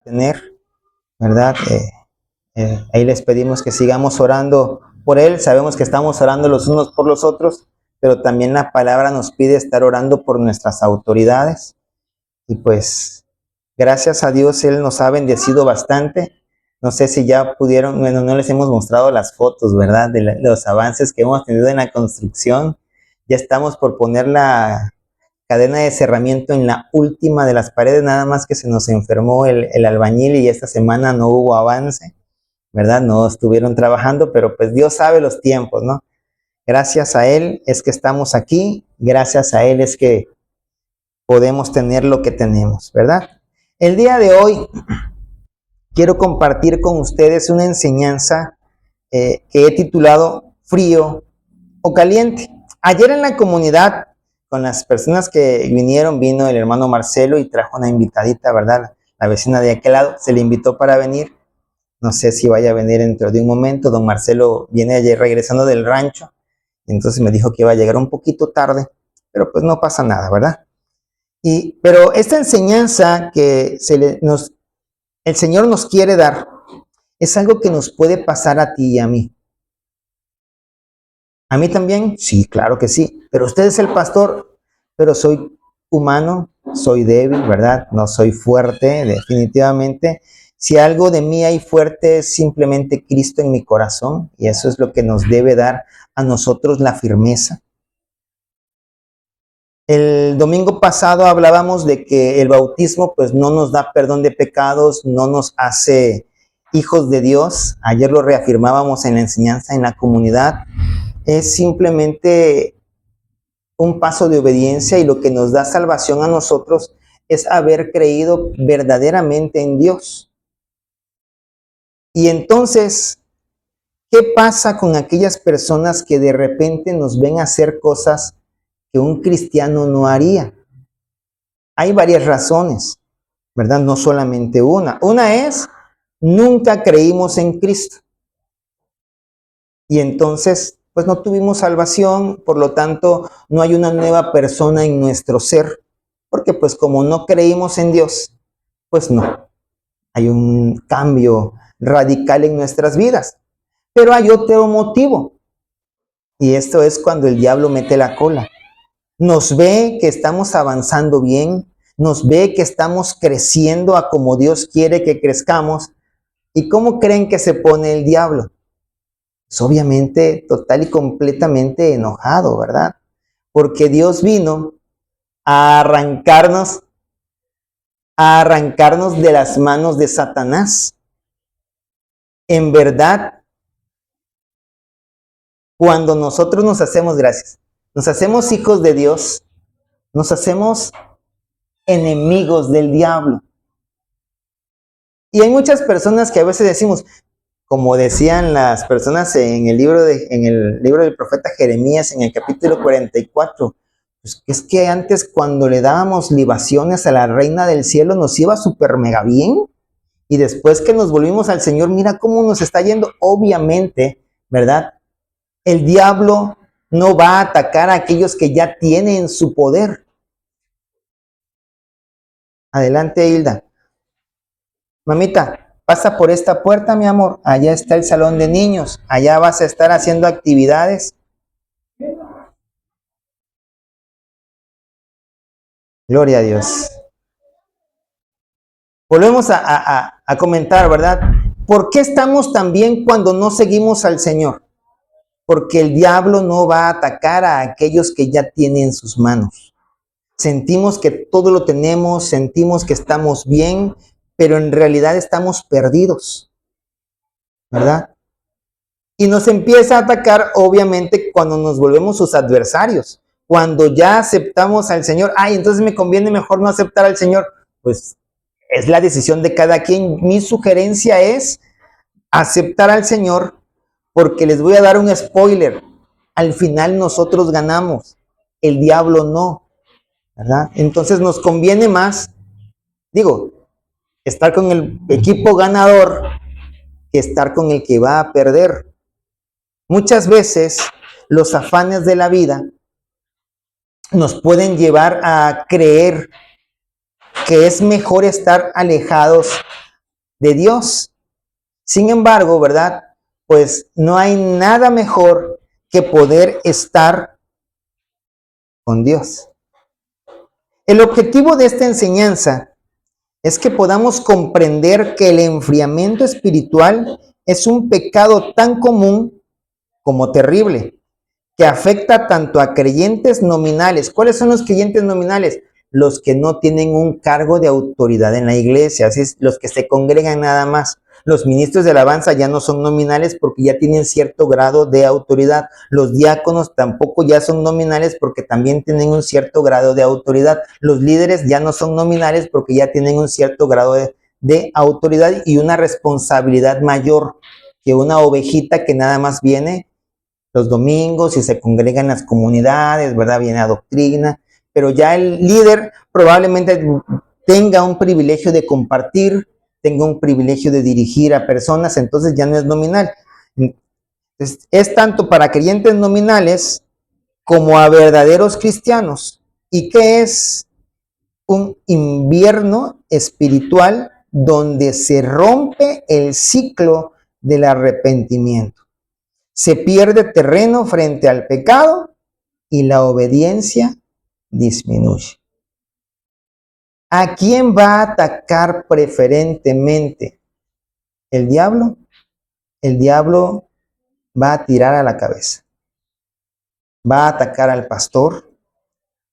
tener, ¿verdad? Ahí les pedimos que sigamos orando por él. Sabemos que estamos orando los unos por los otros, pero también la palabra nos pide estar orando por nuestras autoridades. Y pues, gracias a Dios, él nos ha bendecido bastante. No sé si ya pudieron, bueno, no les hemos mostrado las fotos, ¿verdad? De los avances que hemos tenido en la construcción. Ya estamos por poner la cadena de cerramiento en la última de las paredes, nada más que se nos enfermó el albañil y esta semana no hubo avance, ¿verdad? No estuvieron trabajando, pero pues Dios sabe los tiempos, ¿no? Gracias a Él es que estamos aquí, gracias a Él es que podemos tener lo que tenemos, ¿verdad? El día de hoy quiero compartir con ustedes una enseñanza que he titulado Frío o Caliente. Ayer en la comunidad, con las personas que vinieron, vino el hermano Marcelo y trajo una invitadita, ¿verdad? La vecina de aquel lado se le invitó para venir. No sé si vaya a venir dentro de un momento. Don Marcelo viene ayer regresando del rancho, entonces me dijo que iba a llegar un poquito tarde, pero pues no pasa nada, ¿verdad? Pero esta enseñanza que el Señor nos quiere dar es algo que nos puede pasar a ti y a mí. ¿A mí también? Sí, claro que sí. Pero usted es el pastor, pero soy humano, soy débil, ¿verdad? No soy fuerte, definitivamente. Si algo de mí hay fuerte es simplemente Cristo en mi corazón, y eso es lo que nos debe dar a nosotros la firmeza. El domingo pasado hablábamos de que el bautismo pues no nos da perdón de pecados, no nos hace hijos de Dios. Ayer lo reafirmábamos en la enseñanza en la comunidad. Es simplemente un paso de obediencia y lo que nos da salvación a nosotros es haber creído verdaderamente en Dios. Y entonces, ¿qué pasa con aquellas personas que de repente nos ven hacer cosas que un cristiano no haría? Hay varias razones, ¿verdad? No solamente una. Una es, nunca creímos en Cristo. Y entonces, pues no tuvimos salvación, por lo tanto, no hay una nueva persona en nuestro ser. Porque pues como no creímos en Dios, pues no. Hay un cambio radical en nuestras vidas. Pero hay otro motivo. Y esto es cuando el diablo mete la cola. Nos ve que estamos avanzando bien, nos ve que estamos creciendo a como Dios quiere que crezcamos. ¿Y cómo creen que se pone el diablo? Pues obviamente total y completamente enojado, ¿verdad? Porque Dios vino a arrancarnos de las manos de Satanás. En verdad, cuando nosotros nos hacemos hijos de Dios, nos hacemos enemigos del diablo. Y hay muchas personas que a veces decimos, como decían las personas en el libro del profeta Jeremías, en el capítulo 44, pues es que antes cuando le dábamos libaciones a la reina del cielo nos iba súper mega bien, y después que nos volvimos al Señor, mira cómo nos está yendo. Obviamente, ¿verdad? El diablo no va a atacar a aquellos que ya tienen su poder. Adelante, Hilda. Mamita, pasa por esta puerta, mi amor. Allá está el salón de niños. Allá vas a estar haciendo actividades. Gloria a Dios. Volvemos a comentar, ¿verdad? ¿Por qué estamos tan bien cuando no seguimos al Señor? Porque el diablo no va a atacar a aquellos que ya tienen sus manos. Sentimos que todo lo tenemos, sentimos que estamos bien, pero en realidad estamos perdidos, ¿verdad? Y nos empieza a atacar, obviamente, cuando nos volvemos sus adversarios. Cuando ya aceptamos al Señor, entonces me conviene mejor no aceptar al Señor. Pues es la decisión de cada quien. Mi sugerencia es aceptar al Señor, porque les voy a dar un spoiler. Al final nosotros ganamos, el diablo no, ¿verdad? Entonces nos conviene más, estar con el equipo ganador que estar con el que va a perder. Muchas veces los afanes de la vida nos pueden llevar a creer que es mejor estar alejados de Dios. Sin embargo, ¿verdad? Pues no hay nada mejor que poder estar con Dios. El objetivo de esta enseñanza es que podamos comprender que el enfriamiento espiritual es un pecado tan común como terrible, que afecta tanto a creyentes nominales. ¿Cuáles son los creyentes nominales? Los que no tienen un cargo de autoridad en la iglesia, así es, los que se congregan nada más. Los ministros de alabanza ya no son nominales porque ya tienen cierto grado de autoridad. Los diáconos tampoco ya son nominales porque también tienen un cierto grado de autoridad. Los líderes ya no son nominales porque ya tienen un cierto grado de autoridad y una responsabilidad mayor que una ovejita que nada más viene los domingos y se congrega en las comunidades, ¿verdad? Viene a doctrina, pero ya el líder probablemente tenga un privilegio de compartir, tenga un privilegio de dirigir a personas, entonces ya no es nominal. Es tanto para creyentes nominales como a verdaderos cristianos. ¿Y qué es un invierno espiritual donde se rompe el ciclo del arrepentimiento? Se pierde terreno frente al pecado y la obediencia disminuye. ¿A quién va a atacar preferentemente? ¿El diablo? El diablo va a tirar a la cabeza. Va a atacar al pastor,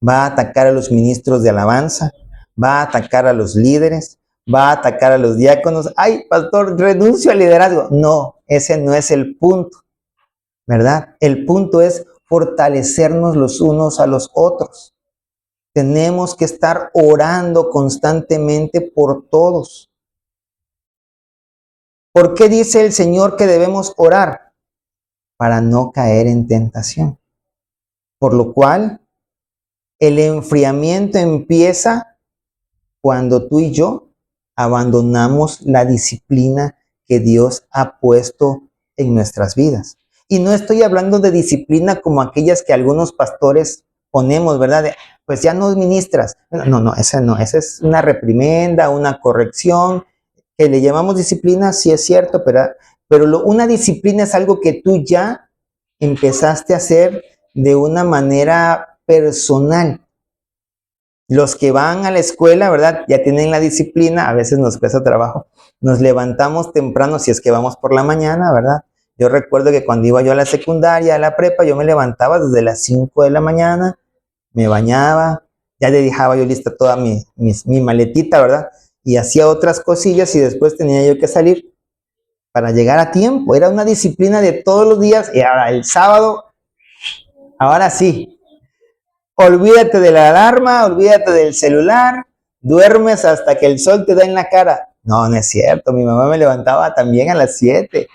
va a atacar a los ministros de alabanza, va a atacar a los líderes, va a atacar a los diáconos. Ay, pastor, renuncio al liderazgo. No, ese no es el punto, ¿verdad? El punto es fortalecernos los unos a los otros. Tenemos que estar orando constantemente por todos. ¿Por qué dice el Señor que debemos orar? Para no caer en tentación. Por lo cual, el enfriamiento empieza cuando tú y yo abandonamos la disciplina que Dios ha puesto en nuestras vidas. Y no estoy hablando de disciplina como aquellas que algunos pastores ponemos, ¿verdad? Pues ya no ministras. No, esa no, esa es una reprimenda, una corrección, que le llamamos disciplina, sí es cierto, pero una disciplina es algo que tú ya empezaste a hacer de una manera personal. Los que van a la escuela, ¿verdad? Ya tienen la disciplina, a veces nos cuesta trabajo. Nos levantamos temprano si es que vamos por la mañana, ¿verdad? Yo recuerdo que cuando iba yo a la secundaria, a la prepa, yo me levantaba desde las 5 de la mañana, me bañaba, ya le dejaba yo lista toda mi maletita, ¿verdad? Y hacía otras cosillas y después tenía yo que salir para llegar a tiempo. Era una disciplina de todos los días y ahora el sábado, ahora sí. Olvídate de la alarma, olvídate del celular, duermes hasta que el sol te da en la cara. No, no es cierto, mi mamá me levantaba también a las 7.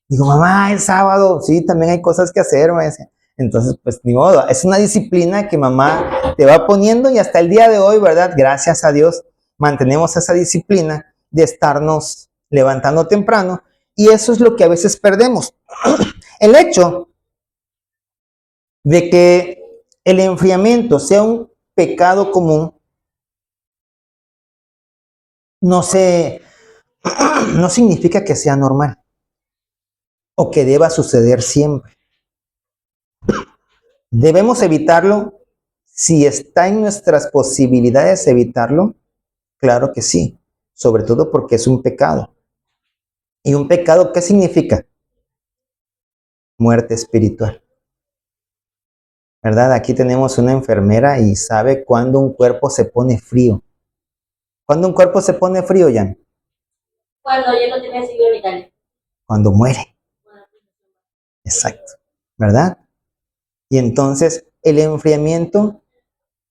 Digo, mamá, es sábado, sí, también hay cosas que hacer, me decía. Entonces, pues ni modo, es una disciplina que mamá te va poniendo y hasta el día de hoy, ¿verdad? Gracias a Dios, mantenemos esa disciplina de estarnos levantando temprano y eso es lo que a veces perdemos. El hecho de que el enfriamiento sea un pecado común no significa que sea normal o que deba suceder siempre. ¿Debemos evitarlo? Si está en nuestras posibilidades evitarlo, claro que sí, sobre todo porque es un pecado. ¿Y un pecado qué significa? Muerte espiritual. ¿Verdad? Aquí tenemos una enfermera y sabe cuándo un cuerpo se pone frío. ¿Cuándo un cuerpo se pone frío, Jan? Cuando ya no tiene signo vital. Cuando muere. Exacto. ¿Verdad? Y entonces el enfriamiento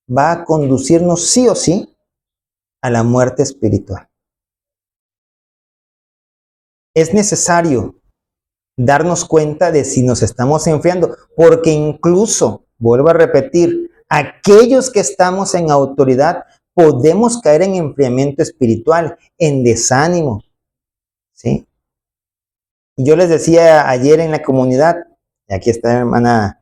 va a conducirnos sí o sí a la muerte espiritual. Es necesario darnos cuenta de si nos estamos enfriando, porque incluso, vuelvo a repetir, aquellos que estamos en autoridad podemos caer en enfriamiento espiritual, en desánimo, ¿sí? Y yo les decía ayer en la comunidad, y aquí está la hermana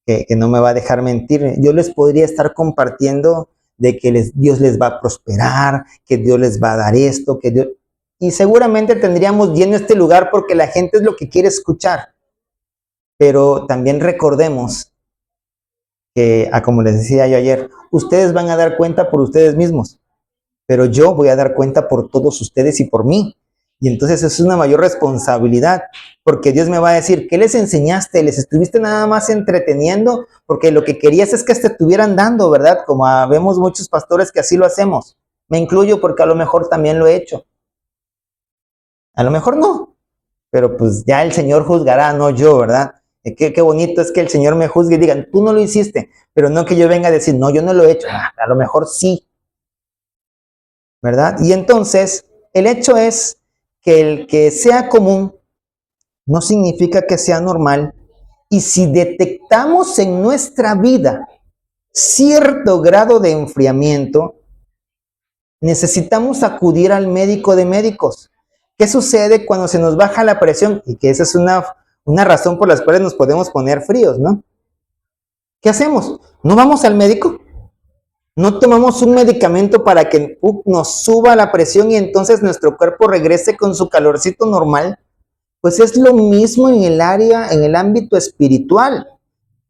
que no me va a dejar mentir, yo les podría estar compartiendo de que Dios les va a prosperar, que Dios les va a dar esto, que Dios... y seguramente tendríamos lleno este lugar porque la gente es lo que quiere escuchar. Pero también recordemos que, como les decía yo ayer, ustedes van a dar cuenta por ustedes mismos, pero yo voy a dar cuenta por todos ustedes y por mí. Y entonces es una mayor responsabilidad, porque Dios me va a decir, ¿qué les enseñaste? ¿Les estuviste nada más entreteniendo? Porque lo que querías es que te estuvieran dando, ¿verdad? Como vemos muchos pastores que así lo hacemos. Me incluyo porque a lo mejor también lo he hecho. A lo mejor no, pero pues ya el Señor juzgará, no yo, ¿verdad? Qué bonito es que el Señor me juzgue y diga, tú no lo hiciste, pero no que yo venga a decir, no, yo no lo he hecho. A lo mejor sí, ¿verdad? Y entonces, el hecho es que el que sea común no significa que sea normal. Y si detectamos en nuestra vida cierto grado de enfriamiento, necesitamos acudir al médico de médicos. ¿Qué sucede cuando se nos baja la presión? Y que esa es una razón por la cual nos podemos poner fríos, ¿no? ¿Qué hacemos? ¿No vamos al médico? ¿No tomamos un medicamento para que nos suba la presión y entonces nuestro cuerpo regrese con su calorcito normal? Pues es lo mismo en el ámbito espiritual.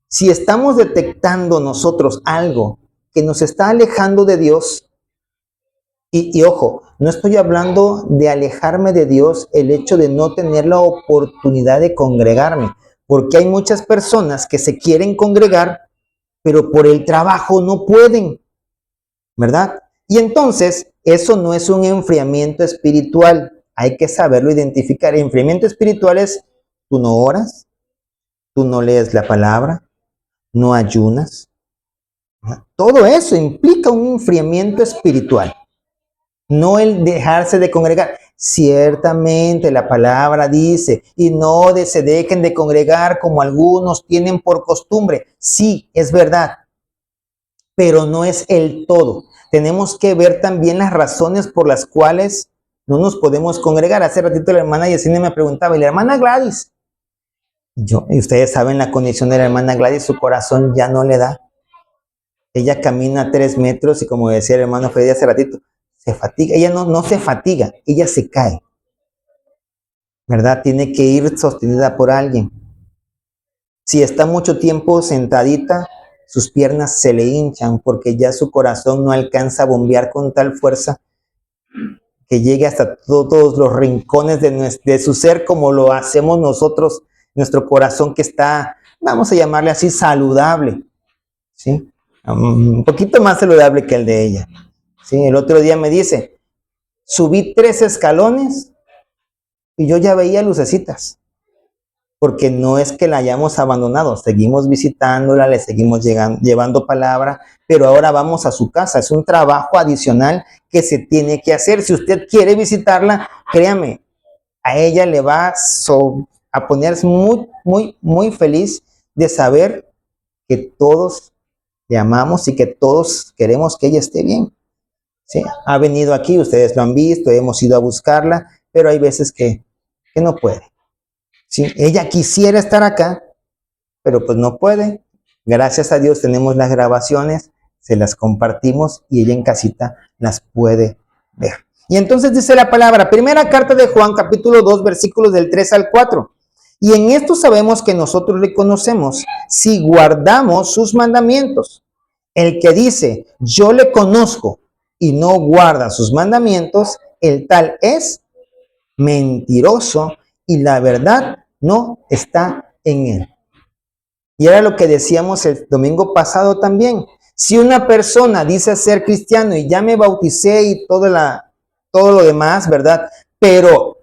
Si estamos detectando nosotros algo que nos está alejando de Dios, y ojo, no estoy hablando de alejarme de Dios el hecho de no tener la oportunidad de congregarme, porque hay muchas personas que se quieren congregar, pero por el trabajo no pueden, ¿verdad? Y entonces, eso no es un enfriamiento espiritual, hay que saberlo identificar. El enfriamiento espiritual es, tú no oras, tú no lees la palabra, no ayunas. Todo eso implica un enfriamiento espiritual. No el dejarse de congregar. Ciertamente la palabra dice, y no se dejen de congregar como algunos tienen por costumbre. Sí, es verdad, pero no es el todo. Tenemos que ver también las razones por las cuales no nos podemos congregar. Hace ratito la hermana Yesenia me preguntaba, ¿y la hermana Gladys? Y ustedes saben la condición de la hermana Gladys, su corazón ya no le da. Ella camina 3 metros y como decía el hermano Freddy hace ratito, se fatiga. Ella no se fatiga, ella se cae, ¿verdad? Tiene que ir sostenida por alguien. Si está mucho tiempo sentadita, sus piernas se le hinchan porque ya su corazón no alcanza a bombear con tal fuerza que llegue hasta todos los rincones de su ser como lo hacemos nosotros, nuestro corazón que está, vamos a llamarle así, saludable, ¿sí? Un poquito más saludable que el de ella. ¿Sí? El otro día me dice, subí 3 escalones y yo ya veía lucecitas, porque no es que la hayamos abandonado, seguimos visitándola, le seguimos llevando palabra, pero ahora vamos a su casa, es un trabajo adicional que se tiene que hacer. Si usted quiere visitarla, créame, a ella le va a ponerse muy, muy, muy feliz de saber que todos le amamos y que todos queremos que ella esté bien. ¿Sí? Ha venido aquí, ustedes lo han visto, hemos ido a buscarla, pero hay veces que no puede. ¿Sí? Ella quisiera estar acá, pero pues no puede. Gracias a Dios tenemos las grabaciones, se las compartimos y ella en casita las puede ver. Y entonces dice la palabra, primera carta de Juan, capítulo 2, versículos del 3 al 4. Y en esto sabemos que nosotros le conocemos si guardamos sus mandamientos. El que dice, yo le conozco y no guarda sus mandamientos, el tal es mentiroso y la verdad no está en él. Y era lo que decíamos el domingo pasado también. Si una persona dice ser cristiano y ya me bauticé y todo lo demás, ¿verdad? Pero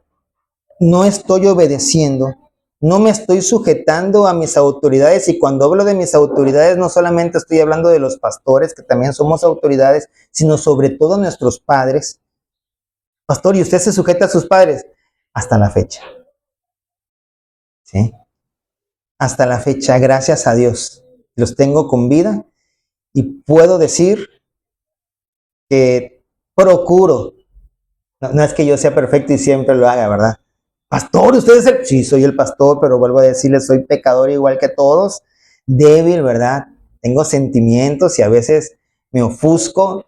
no estoy obedeciendo, no me estoy sujetando a mis autoridades, y cuando hablo de mis autoridades no solamente estoy hablando de los pastores, que también somos autoridades, sino sobre todo nuestros padres. Pastor, ¿y usted se sujeta a sus padres? Hasta la fecha. ¿Sí? Hasta la fecha, gracias a Dios, los tengo con vida y puedo decir que procuro, no es que yo sea perfecto y siempre lo haga, ¿verdad? Pastor, ¿usted es el? Sí, soy el pastor, pero vuelvo a decirle, soy pecador igual que todos, débil, ¿verdad? Tengo sentimientos y a veces me ofusco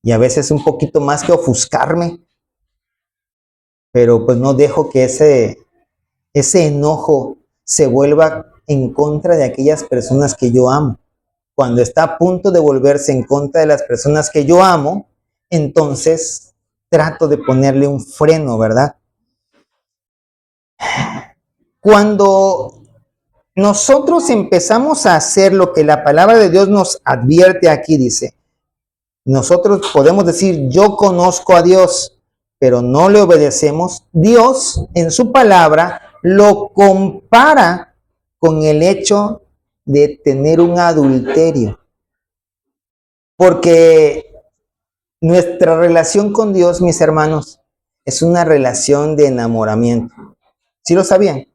y a veces un poquito más que ofuscarme, pero pues no dejo que ese enojo se vuelva en contra de aquellas personas que yo amo. Cuando está a punto de volverse en contra de las personas que yo amo, entonces trato de ponerle un freno, ¿verdad? Cuando nosotros empezamos a hacer lo que la palabra de Dios nos advierte aquí, dice, nosotros podemos decir, yo conozco a Dios, pero no le obedecemos. Dios en su palabra lo compara con el hecho de tener un adulterio. Porque nuestra relación con Dios, mis hermanos, es una relación de enamoramiento. ¿Sí lo sabían?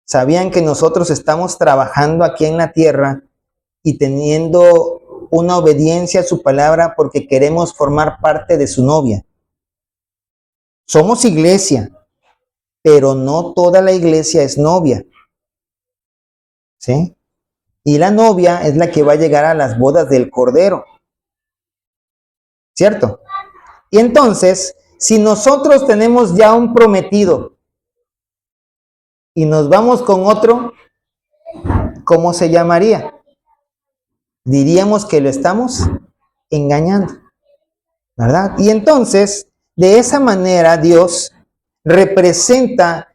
¿Sabían que nosotros estamos trabajando aquí en la tierra y teniendo una obediencia a su palabra porque queremos formar parte de su novia? Somos iglesia, pero no toda la iglesia es novia, ¿sí? Y la novia es la que va a llegar a las bodas del Cordero, ¿cierto? Y entonces, si nosotros tenemos ya un prometido y nos vamos con otro, ¿cómo se llamaría? Diríamos que lo estamos engañando, ¿verdad? Y entonces, de esa manera, Dios representa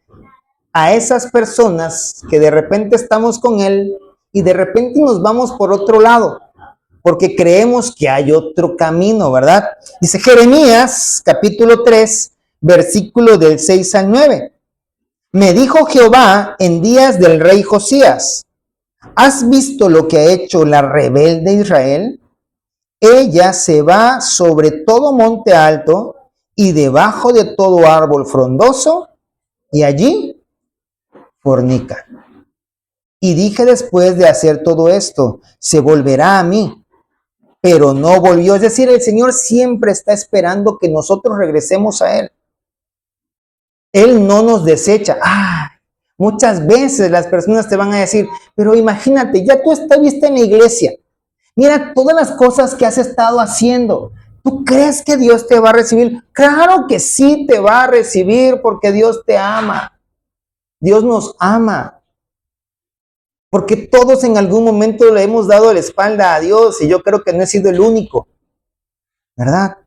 a esas personas que de repente estamos con Él y de repente nos vamos por otro lado, porque creemos que hay otro camino, ¿verdad? Dice Jeremías, capítulo 3, versículo del 6 al 9. Me dijo Jehová en días del rey Josías, ¿has visto lo que ha hecho la rebelde Israel? Ella se va sobre todo monte alto y debajo de todo árbol frondoso, y allí fornica. Y dije después de hacer todo esto, se volverá a mí, pero no volvió. Es decir, el Señor siempre está esperando que nosotros regresemos a Él. Él no nos desecha. Muchas veces las personas te van a decir, pero imagínate, ya tú estuviste en la iglesia. Mira todas las cosas que has estado haciendo. ¿Tú crees que Dios te va a recibir? Claro que sí te va a recibir porque Dios te ama. Dios nos ama. Porque todos en algún momento le hemos dado la espalda a Dios y yo creo que no he sido el único, ¿verdad?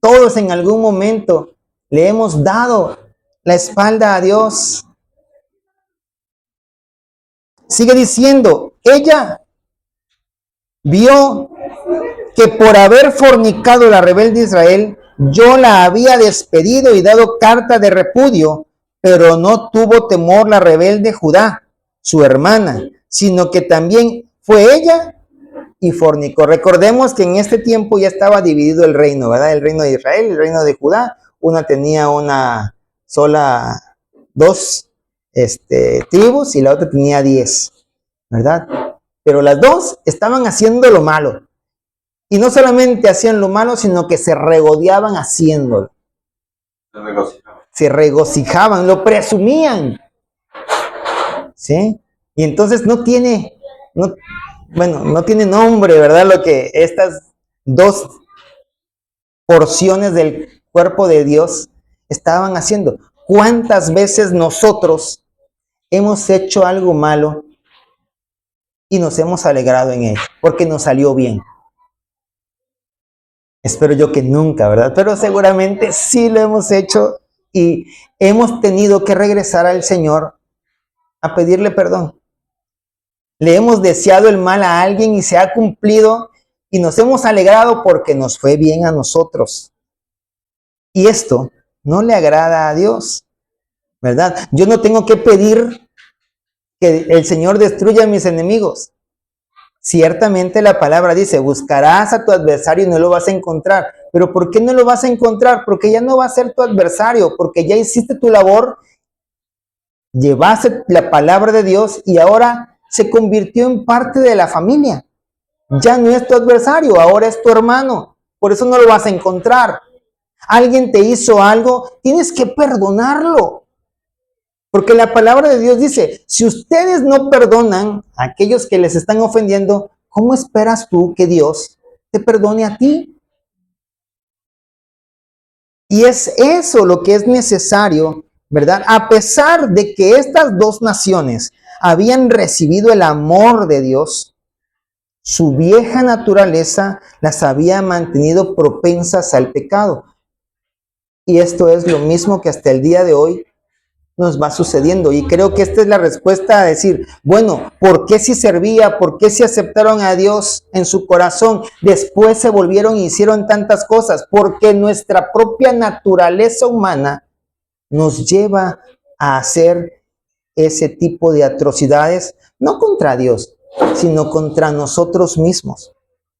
Todos en algún momento le hemos dado la espalda a Dios. Sigue diciendo, ella vio que por haber fornicado la rebelde Israel, yo la había despedido y dado carta de repudio, pero no tuvo temor la rebelde Judá, su hermana, sino que también fue ella y fornicó. Recordemos que en este tiempo ya estaba dividido el reino, ¿verdad? El reino de Israel, el reino de Judá. Una tenía una sola, dos tribus y la otra tenía 10, ¿verdad? Pero las dos estaban haciendo lo malo. Y no solamente hacían lo malo, sino que se regodeaban haciéndolo. Se regocijaban, lo presumían. ¿Sí? Y entonces no tiene nombre, ¿verdad? Lo que estas dos porciones del cuerpo de Dios estaban haciendo. ¿Cuántas veces nosotros hemos hecho algo malo y nos hemos alegrado en ello? Porque nos salió bien. Espero yo que nunca, ¿verdad? Pero seguramente sí lo hemos hecho y hemos tenido que regresar al Señor a pedirle perdón. Le hemos deseado el mal a alguien y se ha cumplido y nos hemos alegrado porque nos fue bien a nosotros. Y esto no le agrada a Dios, ¿verdad? Yo no tengo que pedir que el Señor destruya a mis enemigos. Ciertamente la palabra dice, buscarás a tu adversario y no lo vas a encontrar. ¿Pero por qué no lo vas a encontrar? Porque ya no va a ser tu adversario, porque ya hiciste tu labor, llevaste la palabra de Dios y ahora se convirtió en parte de la familia. Ya no es tu adversario, ahora es tu hermano. Por eso no lo vas a encontrar. Alguien te hizo algo, tienes que perdonarlo. Porque la palabra de Dios dice, si ustedes no perdonan a aquellos que les están ofendiendo, ¿cómo esperas tú que Dios te perdone a ti? Y es eso lo que es necesario, ¿verdad? A pesar de que estas dos naciones habían recibido el amor de Dios, su vieja naturaleza las había mantenido propensas al pecado. Y esto es lo mismo que hasta el día de hoy nos va sucediendo. Y creo que esta es la respuesta a decir, bueno, ¿por qué si servía? ¿Por qué si aceptaron a Dios en su corazón? Después se volvieron y hicieron tantas cosas. Porque nuestra propia naturaleza humana nos lleva a hacer ese tipo de atrocidades, no contra Dios, sino contra nosotros mismos.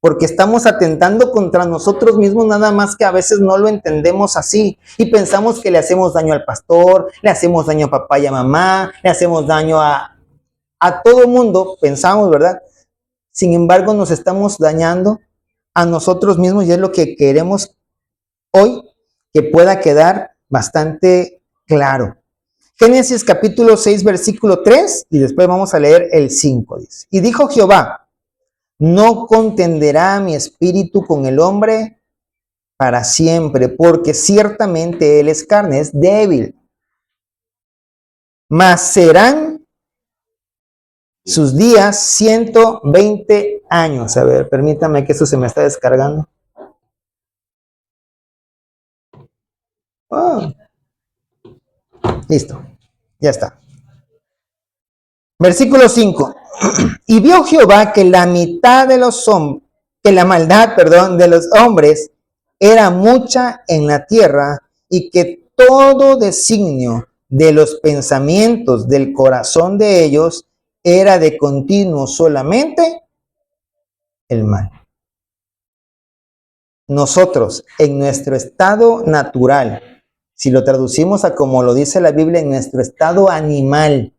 Porque estamos atentando contra nosotros mismos, nada más que a veces no lo entendemos así. Y pensamos que le hacemos daño al pastor, le hacemos daño a papá y a mamá, le hacemos daño a todo el mundo, pensamos, ¿verdad? Sin embargo, nos estamos dañando a nosotros mismos y es lo que queremos hoy que pueda quedar bastante claro. Génesis capítulo 6, versículo 3, y después vamos a leer el 5, dice. Y dijo Jehová, no contenderá mi espíritu con el hombre para siempre, porque ciertamente él es carne, es débil. Mas serán sus días 120 años. A ver, permítame que esto se me está descargando. Oh. Listo, ya está. Versículo 5. Y vio Jehová que la mitad de los hombres, que la maldad, de los hombres era mucha en la tierra y que todo designio de los pensamientos del corazón de ellos era de continuo solamente el mal. Nosotros, en nuestro estado natural, si lo traducimos a como lo dice la Biblia, en nuestro estado animal,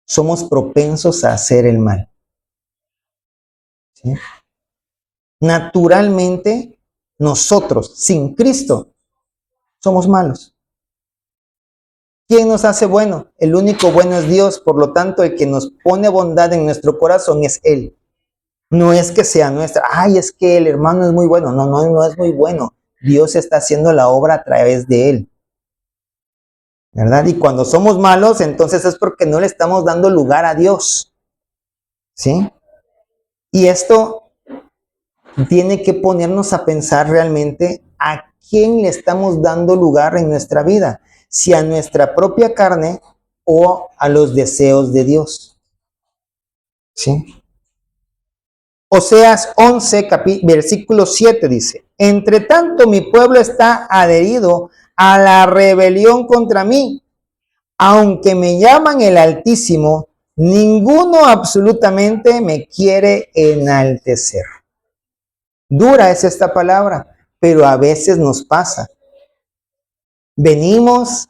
somos propensos a hacer el mal. ¿Sí? Naturalmente, nosotros, sin Cristo, somos malos. ¿Quién nos hace bueno? El único bueno es Dios, por lo tanto, el que nos pone bondad en nuestro corazón es Él. No es que sea nuestra, ay, es que el hermano es muy bueno. No, no es muy bueno. Dios está haciendo la obra a través de Él. ¿Verdad? Y cuando somos malos, entonces es porque no le estamos dando lugar a Dios. ¿Sí? Y esto tiene que ponernos a pensar realmente a quién le estamos dando lugar en nuestra vida, si a nuestra propia carne o a los deseos de Dios. ¿Sí? Oseas 11, versículo 7 dice, entre tanto mi pueblo está adherido a la rebelión contra mí, aunque me llaman el Altísimo, ninguno absolutamente me quiere enaltecer. Dura es esta palabra, pero a veces nos pasa. Venimos,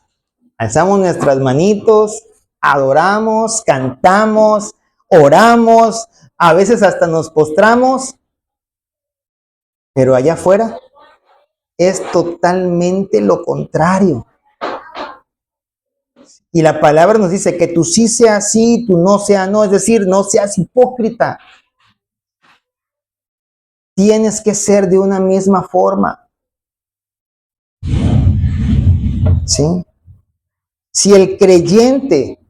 alzamos nuestras manitos, adoramos, cantamos, oramos, a veces hasta nos postramos, pero allá afuera es totalmente lo contrario. Y la palabra nos dice que tú sí seas sí, tú no seas no, es decir, no seas hipócrita. Tienes que ser de una misma forma. ¿Sí? Si el creyente,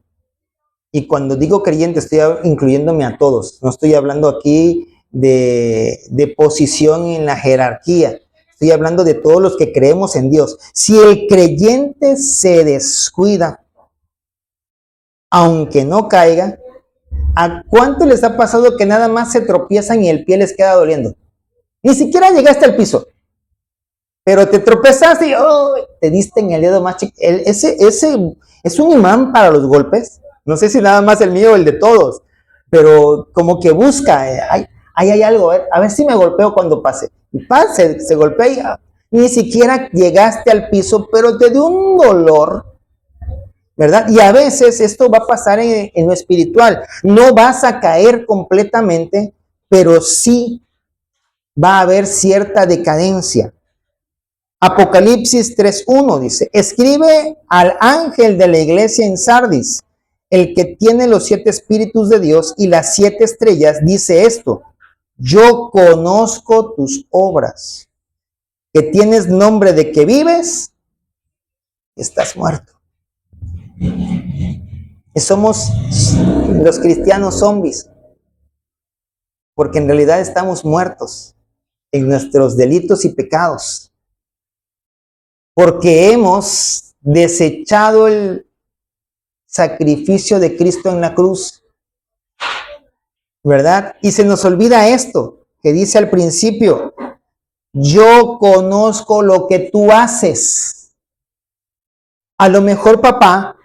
y cuando digo creyente estoy incluyéndome a todos, no estoy hablando aquí de posición en la jerarquía, estoy hablando de todos los que creemos en Dios. Si el creyente se descuida, aunque no caiga, ¿a cuánto les ha pasado que nada más se tropiezan y el pie les queda doliendo? Ni siquiera llegaste al piso, pero te tropezaste y te diste en el dedo más chiquito. Ese es un imán para los golpes. No sé si nada más el mío o el de todos, pero como que busca, ahí hay algo, a ver si me golpeo cuando pase. Y pase, se golpea y ni siquiera llegaste al piso, pero te dio un dolor, ¿verdad? Y a veces esto va a pasar en lo espiritual. No vas a caer completamente, pero sí va a haber cierta decadencia. Apocalipsis 3:1 dice, escribe al ángel de la iglesia en Sardis, el que tiene los 7 espíritus de Dios y las 7 estrellas, dice esto, yo conozco tus obras que tienes nombre de que vives, estás muerto. Y somos los cristianos zombies, porque en realidad estamos muertos en nuestros delitos y pecados, porque hemos desechado el sacrificio de Cristo en la cruz, ¿verdad? Y se nos olvida esto que dice al principio: yo conozco lo que tú haces. A lo mejor papá,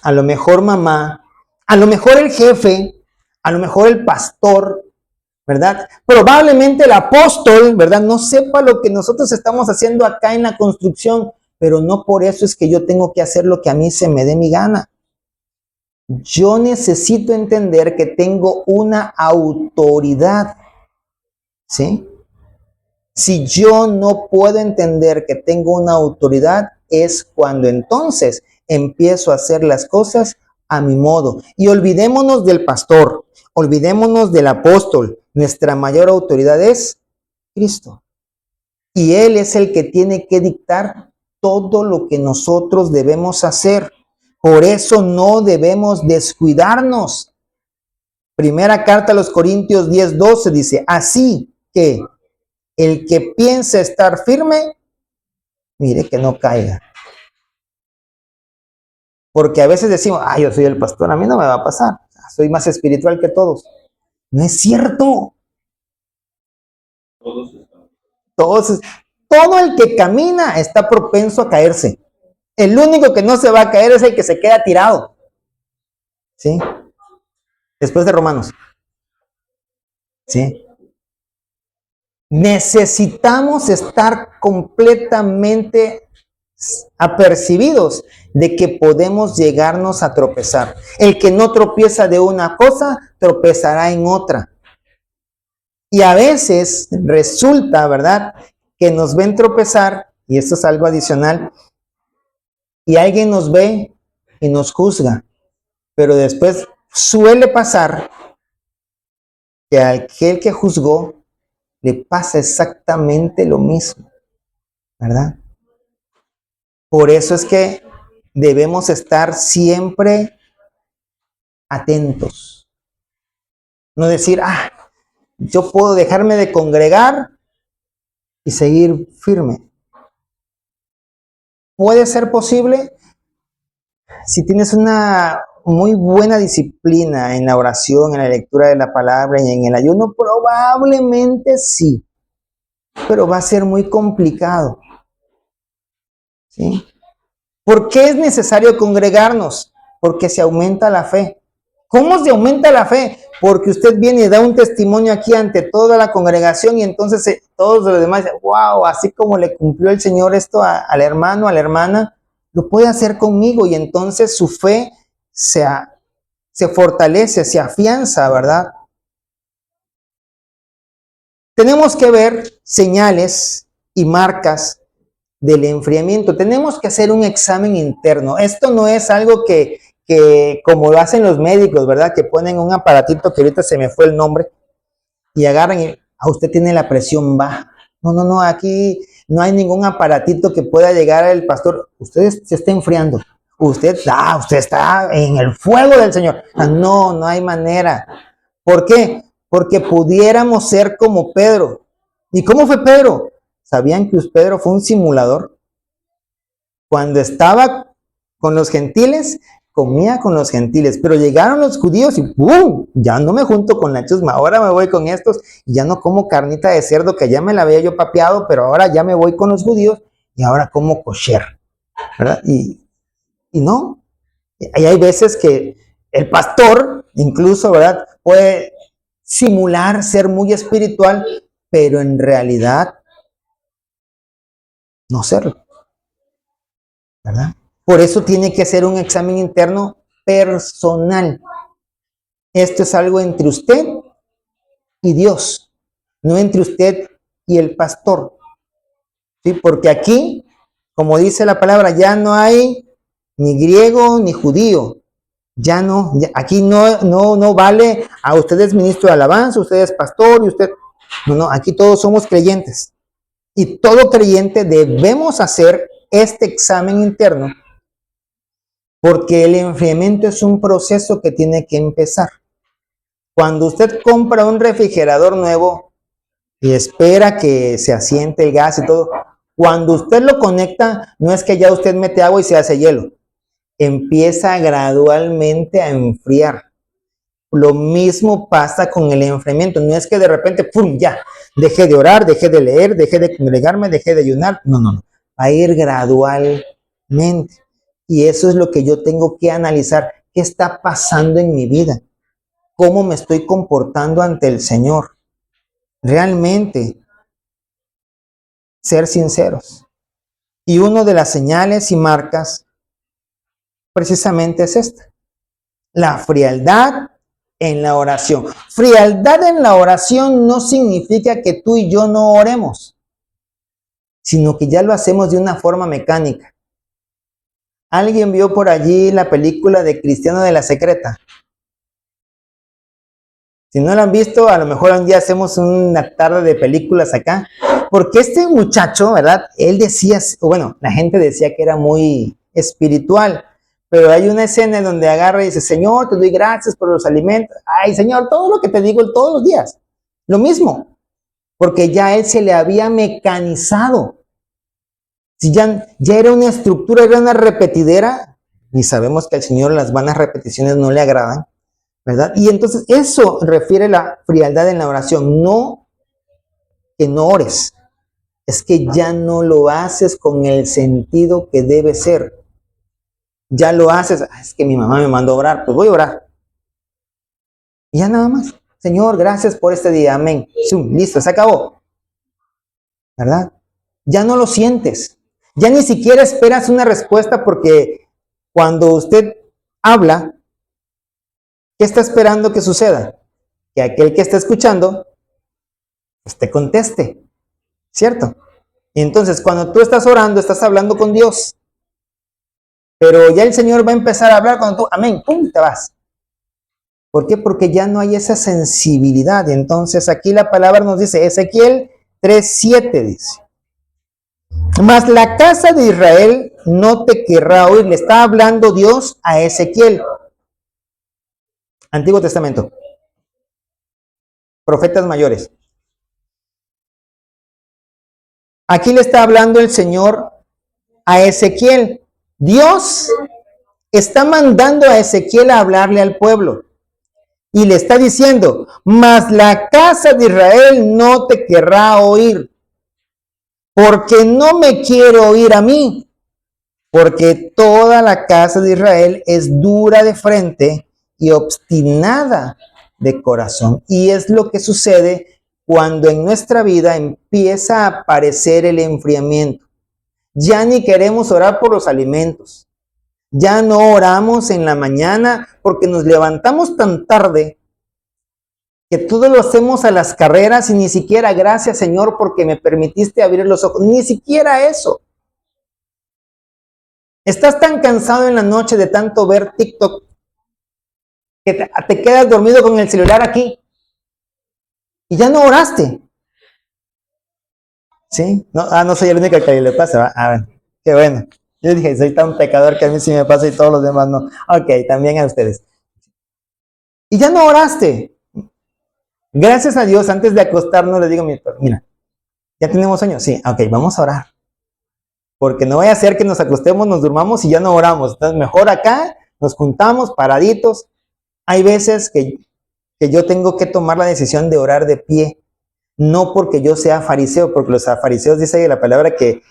a lo mejor mamá, a lo mejor el jefe, a lo mejor el pastor, ¿verdad? Probablemente el apóstol, ¿verdad? No sepa lo que nosotros estamos haciendo acá en la construcción, pero no por eso es que yo tengo que hacer lo que a mí se me dé mi gana. Yo necesito entender que tengo una autoridad, ¿sí? Si yo no puedo entender que tengo una autoridad, es cuando entonces empiezo a hacer las cosas a mi modo. Y olvidémonos del pastor, olvidémonos del apóstol. Nuestra mayor autoridad es Cristo. Y Él es el que tiene que dictar todo lo que nosotros debemos hacer. Por eso no debemos descuidarnos. Primera carta a los Corintios 10:12 dice: así que el que piensa estar firme, mire que no caiga. Porque a veces decimos: yo soy el pastor, a mí no me va a pasar, soy más espiritual que todos. No es cierto. Todo el que camina está propenso a caerse. El único que no se va a caer es el que se queda tirado. ¿Sí? Después de Romanos. ¿Sí? Necesitamos estar completamente apercibidos de que podemos llegarnos a tropezar. El que no tropieza de una cosa, tropezará en otra. Y a veces resulta, ¿verdad?, que nos ven tropezar, y esto es algo adicional, y alguien nos ve y nos juzga, pero después suele pasar que a aquel que juzgó le pasa exactamente lo mismo, ¿verdad? Por eso es que debemos estar siempre atentos. No decir: yo puedo dejarme de congregar y seguir firme. Puede ser posible si tienes una muy buena disciplina en la oración, en la lectura de la palabra y en el ayuno. Probablemente sí, pero va a ser muy complicado. ¿Sí? ¿Por qué es necesario congregarnos? Porque se aumenta la fe. ¿Cómo se aumenta la fe? Porque usted viene y da un testimonio aquí ante toda la congregación y entonces todos los demás dicen: wow, así como le cumplió el Señor esto al hermano, a la hermana, lo puede hacer conmigo. Y entonces su fe se fortalece, se afianza, ¿verdad? Tenemos que ver señales y marcas del enfriamiento. Tenemos que hacer un examen interno. Esto no es algo que como lo hacen los médicos, ¿verdad? Que ponen un aparatito que ahorita se me fue el nombre y agarran y usted tiene la presión baja. No, aquí no hay ningún aparatito que pueda llegar al pastor. Usted se está enfriando. Usted está en el fuego del Señor. No hay manera. ¿Por qué? Porque pudiéramos ser como Pedro. ¿Y cómo fue Pedro? ¿Sabían que Pedro fue un simulador? Cuando estaba con los gentiles, comía con los gentiles, pero llegaron los judíos y ¡pum! Ya no me junto con la chusma, ahora me voy con estos y ya no como carnita de cerdo que ya me la había yo papeado, pero ahora ya me voy con los judíos y ahora como kosher, ¿verdad? Y no, y hay veces que el pastor, incluso, ¿verdad?, puede simular ser muy espiritual, pero en realidad no serlo, ¿verdad? Por eso tiene que hacer un examen interno personal. Esto es algo entre usted y Dios, no entre usted y el pastor. ¿Sí? Porque aquí, como dice la palabra, ya no hay ni griego ni judío. Aquí no vale usted es ministro de alabanza, usted es pastor y usted... No, aquí todos somos creyentes. Y todo creyente debemos hacer este examen interno porque el enfriamiento es un proceso que tiene que empezar. Cuando usted compra un refrigerador nuevo y espera que se asiente el gas y todo, cuando usted lo conecta, no es que ya usted mete agua y se hace hielo. Empieza gradualmente a enfriar. Lo mismo pasa con el enfriamiento. No es que de repente, ¡pum!, ya, dejé de orar, dejé de leer, dejé de congregarme, dejé de ayunar. No. Va a ir gradualmente. Y eso es lo que yo tengo que analizar. ¿Qué está pasando en mi vida? ¿Cómo me estoy comportando ante el Señor? Realmente, ser sinceros. Y una de las señales y marcas precisamente es esta: la frialdad en la oración. Frialdad en la oración no significa que tú y yo no oremos, sino que ya lo hacemos de una forma mecánica. ¿Alguien vio por allí la película de Cristiano de la Secreta? Si no la han visto, a lo mejor un día hacemos una tarde de películas acá. Porque este muchacho, ¿verdad? Él decía, bueno, la gente decía que era muy espiritual. Pero hay una escena donde agarra y dice: Señor, te doy gracias por los alimentos. Ay, Señor, todo lo que te digo todos los días. Lo mismo. Porque ya él se le había mecanizado. Si ya era una estructura, era una repetidera. Y sabemos que al Señor las vanas repeticiones no le agradan, ¿verdad? Y entonces eso refiere a la frialdad en la oración. No que no ores. Es que ya no lo haces con el sentido que debe ser. Ya lo haces, es que mi mamá me mandó a orar, pues voy a orar. Y ya nada más. Señor, gracias por este día, amén. Listo, se acabó. ¿Verdad? Ya no lo sientes. Ya ni siquiera esperas una respuesta, porque cuando usted habla, ¿qué está esperando que suceda? Que aquel que está escuchando, pues te conteste. ¿Cierto? Y entonces, cuando tú estás orando, estás hablando con Dios. Pero ya el Señor va a empezar a hablar cuando tú, amén, pum, te vas. ¿Por qué? Porque ya no hay esa sensibilidad. Entonces aquí la palabra nos dice, Ezequiel 3:7 dice: mas la casa de Israel no te querrá oír. Le está hablando Dios a Ezequiel. Antiguo Testamento. Profetas mayores. Aquí le está hablando el Señor a Ezequiel. Dios está mandando a Ezequiel a hablarle al pueblo. Y le está diciendo: mas la casa de Israel no te querrá oír, porque no me quiere oír a mí, porque toda la casa de Israel es dura de frente y obstinada de corazón. Y es lo que sucede cuando en nuestra vida empieza a aparecer el enfriamiento. Ya ni queremos orar por los alimentos. Ya no oramos en la mañana porque nos levantamos tan tarde que todo lo hacemos a las carreras y ni siquiera gracias, Señor, porque me permitiste abrir los ojos. Ni siquiera eso. Estás tan cansado en la noche de tanto ver TikTok que te quedas dormido con el celular aquí y ya no oraste. ¿Sí? No soy el único que le pasa, ¿va? A ver, qué bueno. Yo dije, soy tan pecador que a mí sí me pasa y todos los demás no. Ok, también a ustedes. Y ya no oraste. Gracias a Dios, antes de acostarnos le digo, mira, ¿ya tenemos sueño? Sí, ok, vamos a orar. Porque no vaya a ser que nos acostemos, nos durmamos y ya no oramos. Entonces, mejor acá, nos juntamos paraditos. Hay veces que yo tengo que tomar la decisión de orar de pie. No porque yo sea fariseo, porque los fariseos dice la palabra que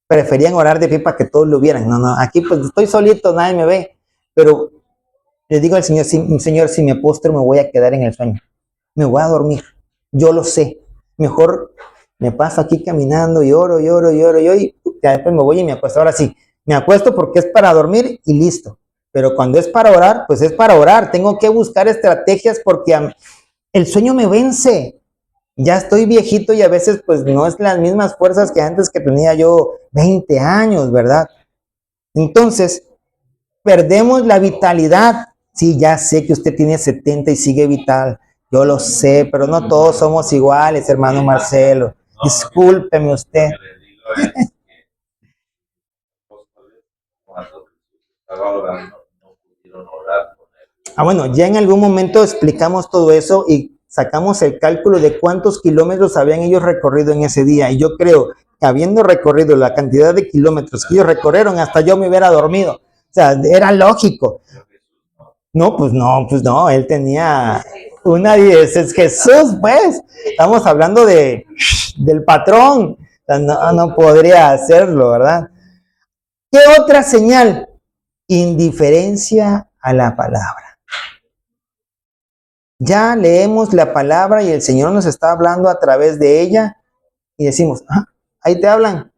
preferían orar de pie para que todos lo vieran. No, aquí pues estoy solito, nadie me ve. Pero le digo al Señor, Señor, si me postro me voy a quedar en el sueño. Me voy a dormir. Yo lo sé. Mejor me paso aquí caminando y oro, y después me voy y me acuesto. Ahora sí, me acuesto porque es para dormir y listo. Pero cuando es para orar, pues es para orar. Tengo que buscar estrategias porque el sueño me vence. Ya estoy viejito y a veces pues no es las mismas fuerzas que antes, que tenía yo 20 años, ¿verdad? Entonces, perdemos la vitalidad. Sí, ya sé que usted tiene 70 y sigue vital. Yo lo sé, pero no todos somos iguales, hermano Marcelo. Discúlpeme usted. Bueno, ya en algún momento explicamos todo eso y sacamos el cálculo de cuántos kilómetros habían ellos recorrido en ese día. Y yo creo que habiendo recorrido la cantidad de kilómetros que ellos recorrieron, hasta yo me hubiera dormido. O sea, era lógico. No, él tenía una 10, es Jesús, pues. Estamos hablando del patrón. O sea, no podría hacerlo, ¿verdad? ¿Qué otra señal? Indiferencia a la palabra. Ya leemos la palabra y el Señor nos está hablando a través de ella y decimos, ahí te hablan.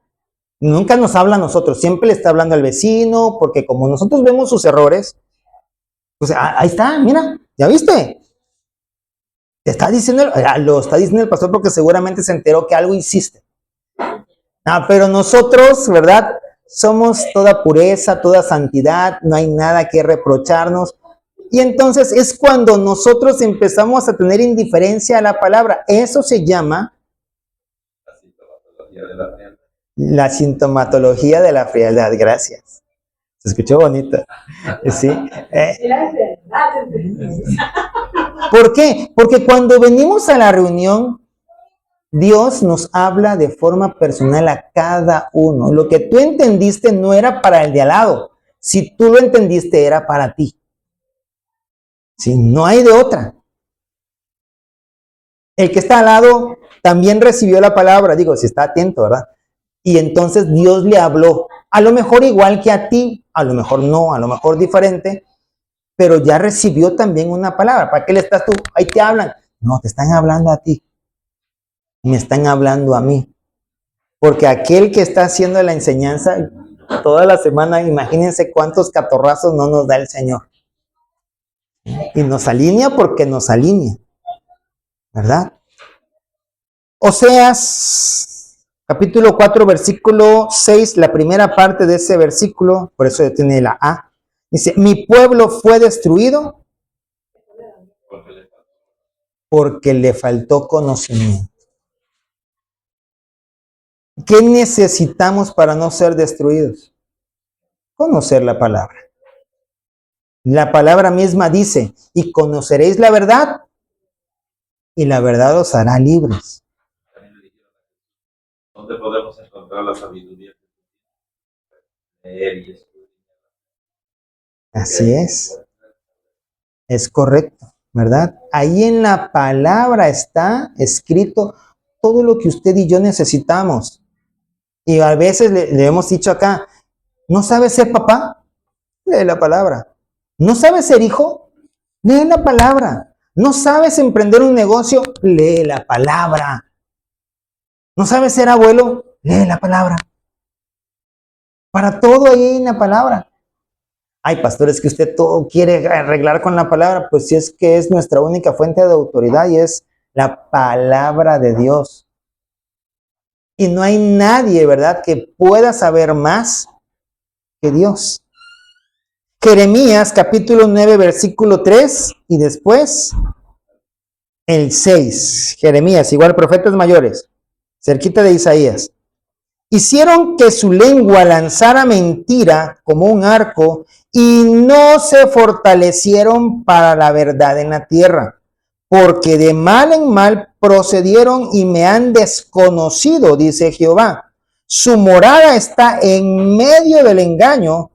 Nunca nos habla a nosotros, siempre le está hablando al vecino, porque como nosotros vemos sus errores, pues ahí está, mira, ¿ya viste? Te está diciendo, lo está diciendo el pastor porque seguramente se enteró que algo hiciste. Pero nosotros, ¿verdad? Somos toda pureza, toda santidad, no hay nada que reprocharnos. Y entonces es cuando nosotros empezamos a tener indiferencia a la palabra. Eso se llama la sintomatología de la frialdad. Gracias. Se escuchó bonito. ¿Sí? ¿Por qué? Porque cuando venimos a la reunión, Dios nos habla de forma personal a cada uno. Lo que tú entendiste no era para el de al lado. Si tú lo entendiste, era para ti. Sí, no hay de otra. El que está al lado también recibió la palabra, digo, si está atento, ¿verdad? Y entonces Dios le habló, a lo mejor igual que a ti, a lo mejor no, a lo mejor diferente, pero ya recibió también una palabra. ¿Para qué le estás tú? Ahí te hablan. No, te están hablando a ti. Me están hablando a mí. Porque aquel que está haciendo la enseñanza toda la semana, imagínense cuántos catorrazos no nos da el Señor. Y nos alinea porque nos alinea, ¿verdad? Oseas, capítulo 4, versículo 6, la primera parte de ese versículo, por eso tiene la A, dice, mi pueblo fue destruido porque le faltó conocimiento. ¿Qué necesitamos para no ser destruidos? Conocer la palabra. La palabra misma dice, y conoceréis la verdad, y la verdad os hará libres. ¿Dónde podemos encontrar la sabiduría? Leer y escribir. Así es correcto, ¿verdad? Ahí en la palabra está escrito todo lo que usted y yo necesitamos. Y a veces le hemos dicho acá, ¿no sabes ser papá? Lee la palabra. ¿No sabes ser hijo? Lee la palabra. ¿No sabes emprender un negocio? Lee la palabra. ¿No sabes ser abuelo? Lee la palabra. Para todo ahí en la palabra. Ay, pastor, es que usted todo quiere arreglar con la palabra. Pues si es que es nuestra única fuente de autoridad y es la palabra de Dios. Y no hay nadie, ¿verdad?, que pueda saber más que Dios. Jeremías capítulo 9, versículo 3 y después el 6. Jeremías, igual profetas mayores, cerquita de Isaías. Hicieron que su lengua lanzara mentira como un arco y no se fortalecieron para la verdad en la tierra, porque de mal en mal procedieron y me han desconocido, dice Jehová. Su morada está en medio del engaño.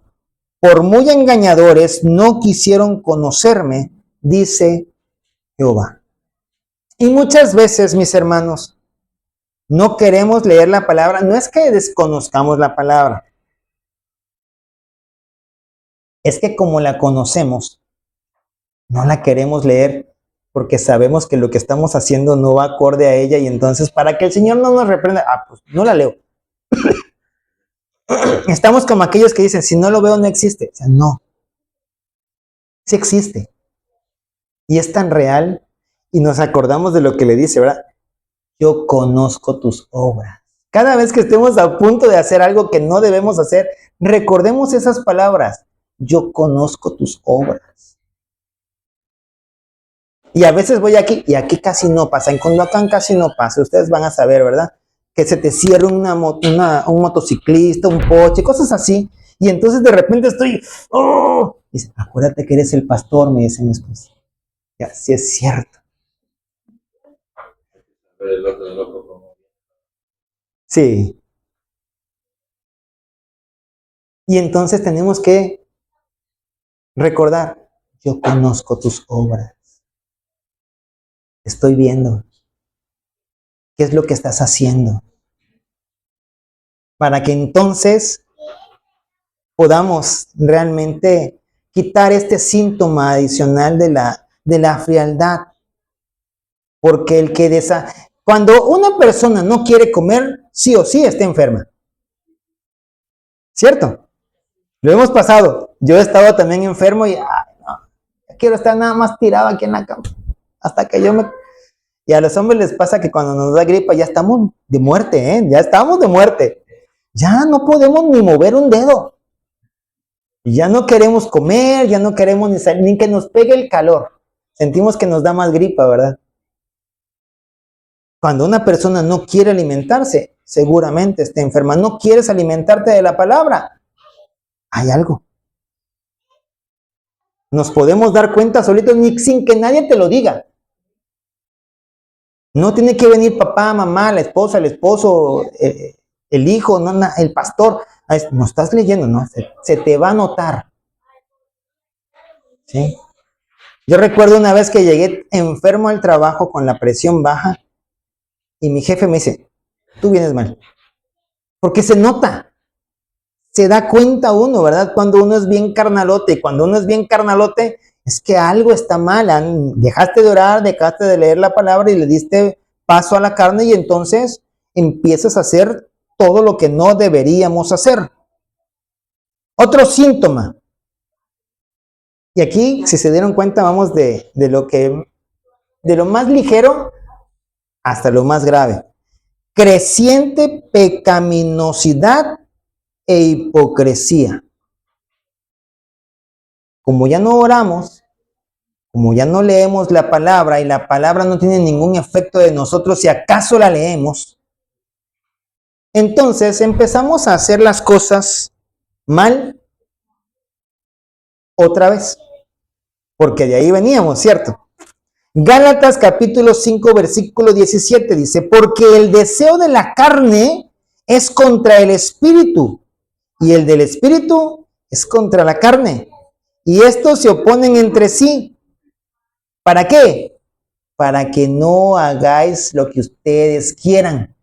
Por muy engañadores no quisieron conocerme, dice Jehová. Y muchas veces, mis hermanos, no queremos leer la palabra. No es que desconozcamos la palabra. Es que como la conocemos, no la queremos leer porque sabemos que lo que estamos haciendo no va acorde a ella y entonces para que el Señor no nos reprenda, pues no la leo. Estamos como aquellos que dicen, si no lo veo no existe. O sea, no. Sí existe. Y es tan real y nos acordamos de lo que le dice, ¿verdad? Yo conozco tus obras. Cada vez que estemos a punto de hacer algo que no debemos hacer, recordemos esas palabras. Yo conozco tus obras. Y a veces voy aquí, y aquí casi no pasa. En Condoacán casi no pasa. Ustedes van a saber, ¿verdad? que se te cierre un motociclista, un coche, cosas así. Y entonces de repente estoy, ¡oh! Dice, acuérdate que eres el pastor, me dice mi esposa. Ya, sí es cierto. Pero el otro loco como. Sí. Y entonces tenemos que recordar, yo conozco tus obras. Estoy viendo. ¿Qué es lo que estás haciendo? Para que entonces podamos realmente quitar este síntoma adicional de la frialdad. Porque el que cuando una persona no quiere comer, sí o sí está enferma. ¿Cierto? Lo hemos pasado. Yo he estado también enfermo y quiero estar nada más tirado aquí en la cama. Hasta que yo me... Y a los hombres les pasa que cuando nos da gripa ya estamos de muerte, ¿eh? Ya estamos de muerte. Ya no podemos ni mover un dedo. Ya no queremos comer, ya no queremos ni salir, ni que nos pegue el calor. Sentimos que nos da más gripa, ¿verdad? Cuando una persona no quiere alimentarse, seguramente está enferma. No quieres alimentarte de la palabra. Hay algo. Nos podemos dar cuenta solitos ni sin que nadie te lo diga. No tiene que venir papá, mamá, la esposa, el esposo, el hijo, no, el pastor. No estás leyendo, ¿no? Se te va a notar. ¿Sí? Yo recuerdo una vez que llegué enfermo al trabajo con la presión baja y mi jefe me dice, tú vienes mal. Porque se nota. Se da cuenta uno, ¿verdad? Cuando uno es bien carnalote. Y cuando uno es bien carnalote, es que algo está mal. Dejaste de orar, dejaste de leer la palabra y le diste paso a la carne y entonces empiezas a hacer todo lo que no deberíamos hacer. Otro síntoma. Y aquí, si se dieron cuenta, vamos de lo más ligero hasta lo más grave. Creciente pecaminosidad e hipocresía. Como ya no oramos, como ya no leemos la palabra y la palabra no tiene ningún efecto de nosotros si acaso la leemos, entonces empezamos a hacer las cosas mal otra vez, porque de ahí veníamos, ¿cierto? Gálatas capítulo 5 versículo 17 dice, porque el deseo de la carne es contra el espíritu y el del espíritu es contra la carne. Y estos se oponen entre sí. ¿Para qué? Para que no hagáis lo que ustedes quieran.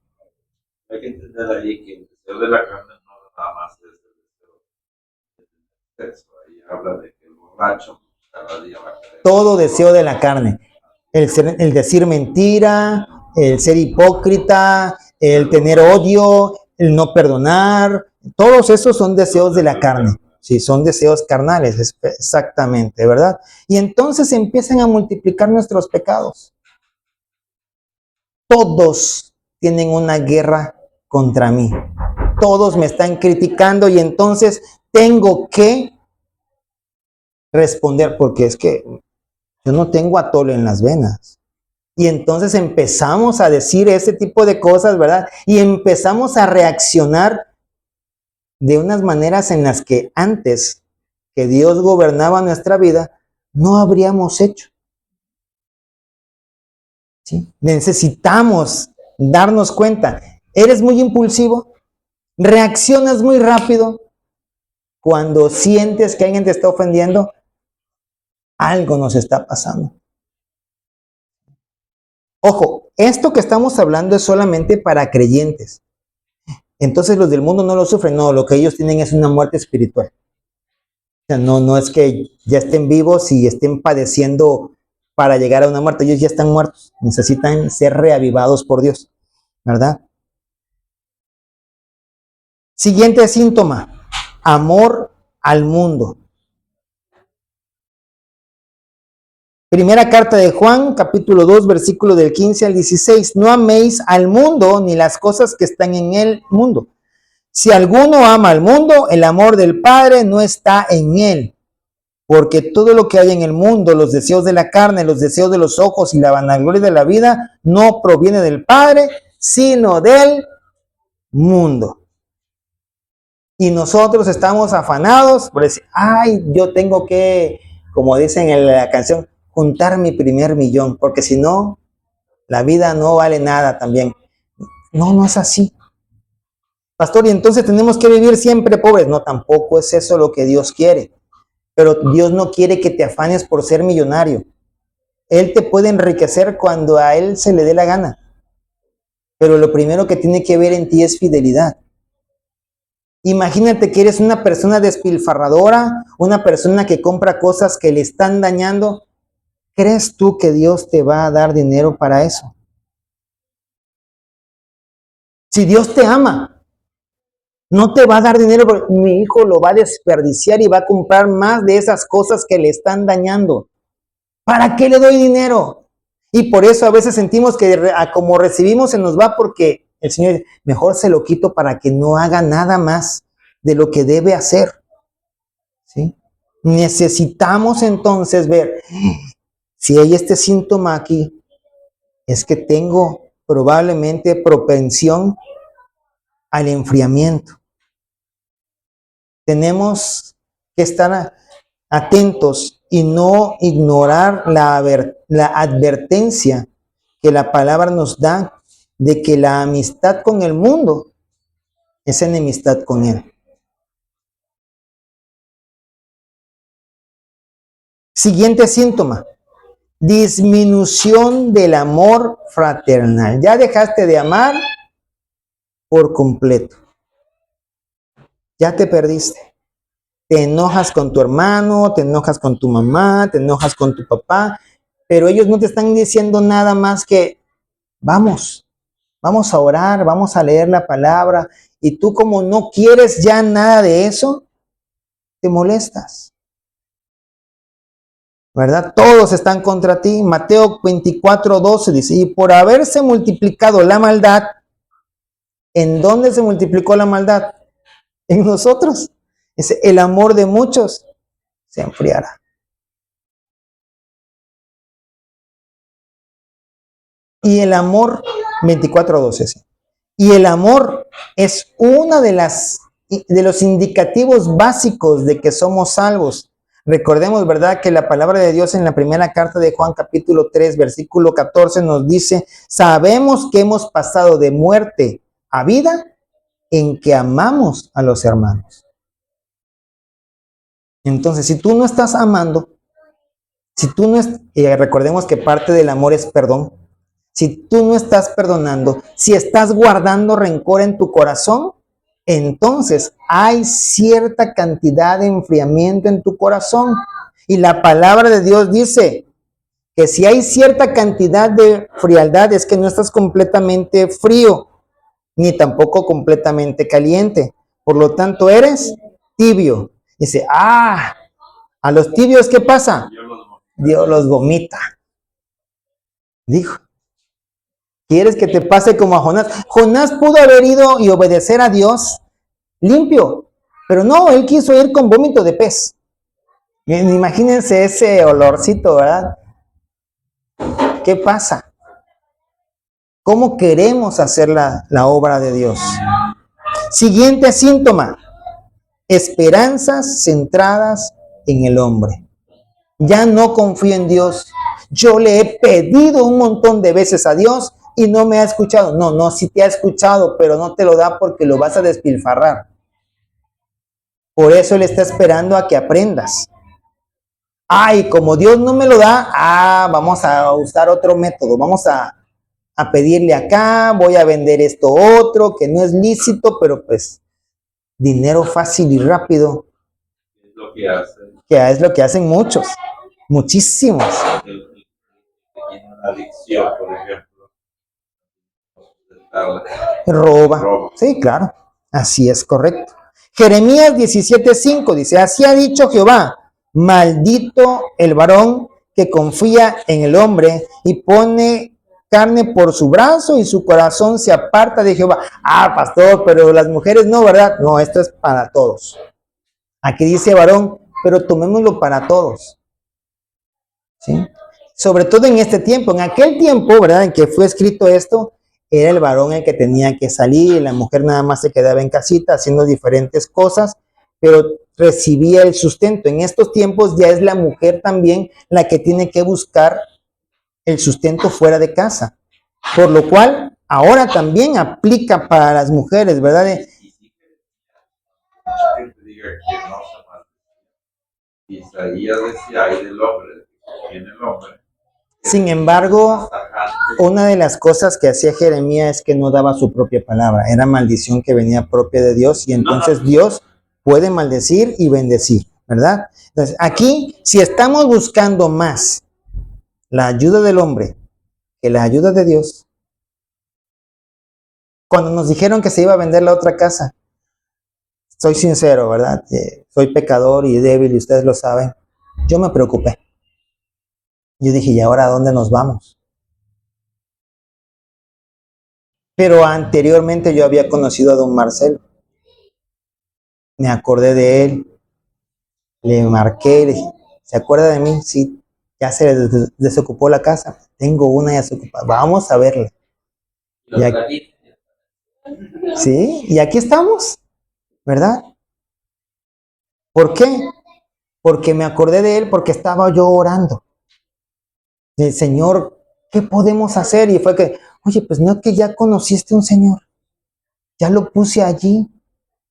Hay que entender ahí que el deseo de la carne no nada más es el deseo de sexo. Ahí habla de que el borracho cada día va a querer. Todo deseo de la carne. El decir mentira, el ser hipócrita, el tener odio, el no perdonar. Todos esos son deseos de la carne. Sí, son deseos carnales, exactamente, ¿verdad? Y entonces empiezan a multiplicar nuestros pecados. Todos tienen una guerra contra mí. Todos me están criticando y entonces tengo que responder porque es que yo no tengo atole en las venas. Y entonces empezamos a decir ese tipo de cosas, ¿verdad? Y empezamos a reaccionar de unas maneras en las que antes que Dios gobernaba nuestra vida, no habríamos hecho. ¿Sí? Necesitamos darnos cuenta. ¿Eres muy impulsivo? ¿Reaccionas muy rápido? Cuando sientes que alguien te está ofendiendo, algo nos está pasando. Ojo, esto que estamos hablando es solamente para creyentes. Entonces los del mundo no lo sufren, no, lo que ellos tienen es una muerte espiritual. O sea, no es que ya estén vivos y estén padeciendo para llegar a una muerte, ellos ya están muertos, necesitan ser reavivados por Dios, ¿verdad? Siguiente síntoma, amor al mundo. Primera carta de Juan, capítulo 2, versículo del 15 al 16. No améis al mundo ni las cosas que están en el mundo. Si alguno ama al mundo, el amor del Padre no está en él. Porque todo lo que hay en el mundo, los deseos de la carne, los deseos de los ojos y la vanagloria de la vida, no proviene del Padre, sino del mundo. Y nosotros estamos afanados por decir, ay, yo tengo que, como dicen en la canción, juntar mi primer millón, porque si no, la vida no vale nada también. No, no es así. Pastor, y entonces tenemos que vivir siempre pobres. No, tampoco es eso lo que Dios quiere. Pero Dios no quiere que te afanes por ser millonario. Él te puede enriquecer cuando a Él se le dé la gana. Pero lo primero que tiene que ver en ti es fidelidad. Imagínate que eres una persona despilfarradora, una persona que compra cosas que le están dañando. ¿Crees tú que Dios te va a dar dinero para eso? Si Dios te ama, no te va a dar dinero porque mi hijo lo va a desperdiciar y va a comprar más de esas cosas que le están dañando. ¿Para qué le doy dinero? Y por eso a veces sentimos que como recibimos se nos va porque el Señor dice, mejor se lo quito para que no haga nada más de lo que debe hacer. ¿Sí? Necesitamos entonces ver, si hay este síntoma aquí, es que tengo probablemente propensión al enfriamiento. Tenemos que estar atentos y no ignorar la advertencia que la palabra nos da de que la amistad con el mundo es enemistad con Él. Siguiente síntoma, disminución del amor fraternal. Ya dejaste de amar por completo. Ya te perdiste. Te enojas con tu hermano, te enojas con tu mamá, te enojas con tu papá, pero ellos no te están diciendo nada más que vamos a orar, vamos a leer la palabra, y tú como no quieres ya nada de eso, te molestas. ¿Verdad? Todos están contra ti. Mateo 24:12 dice, y por haberse multiplicado la maldad, ¿en dónde se multiplicó la maldad? En nosotros. Dice, el amor de muchos se enfriará. Y el amor, 24:12, sí. Y el amor es una de los indicativos básicos de que somos salvos. Recordemos, ¿verdad?, que la palabra de Dios en la primera carta de Juan capítulo 3, versículo 14 nos dice, sabemos que hemos pasado de muerte a vida en que amamos a los hermanos. Entonces, si tú no estás amando, si tú no recordemos que parte del amor es perdón. Si tú no estás perdonando, si estás guardando rencor en tu corazón, entonces hay cierta cantidad de enfriamiento en tu corazón. Y la palabra de Dios dice que si hay cierta cantidad de frialdad es que no estás completamente frío, ni tampoco completamente caliente. Por lo tanto, eres tibio. Dice, a los tibios, ¿qué pasa? Dios los vomita. Dijo. ¿Quieres que te pase como a Jonás? Jonás pudo haber ido y obedecer a Dios limpio, pero no, él quiso ir con vómito de pez. Imagínense ese olorcito, ¿verdad? ¿Qué pasa? ¿Cómo queremos hacer la obra de Dios? Siguiente síntoma, esperanzas centradas en el hombre. Ya no confío en Dios. Yo le he pedido un montón de veces a Dios y no me ha escuchado. No, sí te ha escuchado, pero no te lo da porque lo vas a despilfarrar. Por eso Él está esperando a que aprendas. Ay, como Dios no me lo da, vamos a usar otro método. Vamos a pedirle acá, voy a vender esto otro, que no es lícito, pero pues dinero fácil y rápido. Es lo que hacen. Que es lo que hacen muchos, muchísimos. Una adicción, por ejemplo. Roba. Sí, claro. Así es, correcto. Jeremías 17:5 dice, así ha dicho Jehová, maldito el varón que confía en el hombre y pone carne por su brazo y su corazón se aparta de Jehová. Pastor, pero las mujeres no, ¿verdad? No, esto es para todos. Aquí dice varón, pero tomémoslo para todos. ¿Sí? Sobre todo en este tiempo. En aquel tiempo, ¿verdad?, en que fue escrito esto, era el varón el que tenía que salir, la mujer nada más se quedaba en casita haciendo diferentes cosas, pero recibía el sustento. En estos tiempos ya es la mujer también la que tiene que buscar el sustento fuera de casa, por lo cual ahora también aplica para las mujeres, ¿verdad? Y sí que mucha gente diga que no se maldecía. Isaías decía, ay del hombre, que tiene el hombre. Sin embargo, una de las cosas que hacía Jeremías es que no daba su propia palabra, era maldición que venía propia de Dios, y entonces Dios puede maldecir y bendecir, ¿verdad? Entonces, aquí, si estamos buscando más la ayuda del hombre que la ayuda de Dios, cuando nos dijeron que se iba a vender la otra casa, soy sincero, ¿verdad? Soy pecador y débil y ustedes lo saben, yo me preocupé. Yo dije, ¿y ahora a dónde nos vamos? Pero anteriormente yo había conocido a don Marcelo. Me acordé de él, le marqué, le dije, ¿se acuerda de mí? Sí, ya se desocupó la casa. Tengo una ya desocupada, vamos a verla. Sí, y aquí estamos, ¿verdad? ¿Por qué? Porque me acordé de él, porque estaba yo orando. El Señor, ¿qué podemos hacer? Y fue que, oye, pues no es que ya conociste un Señor, ya lo puse allí.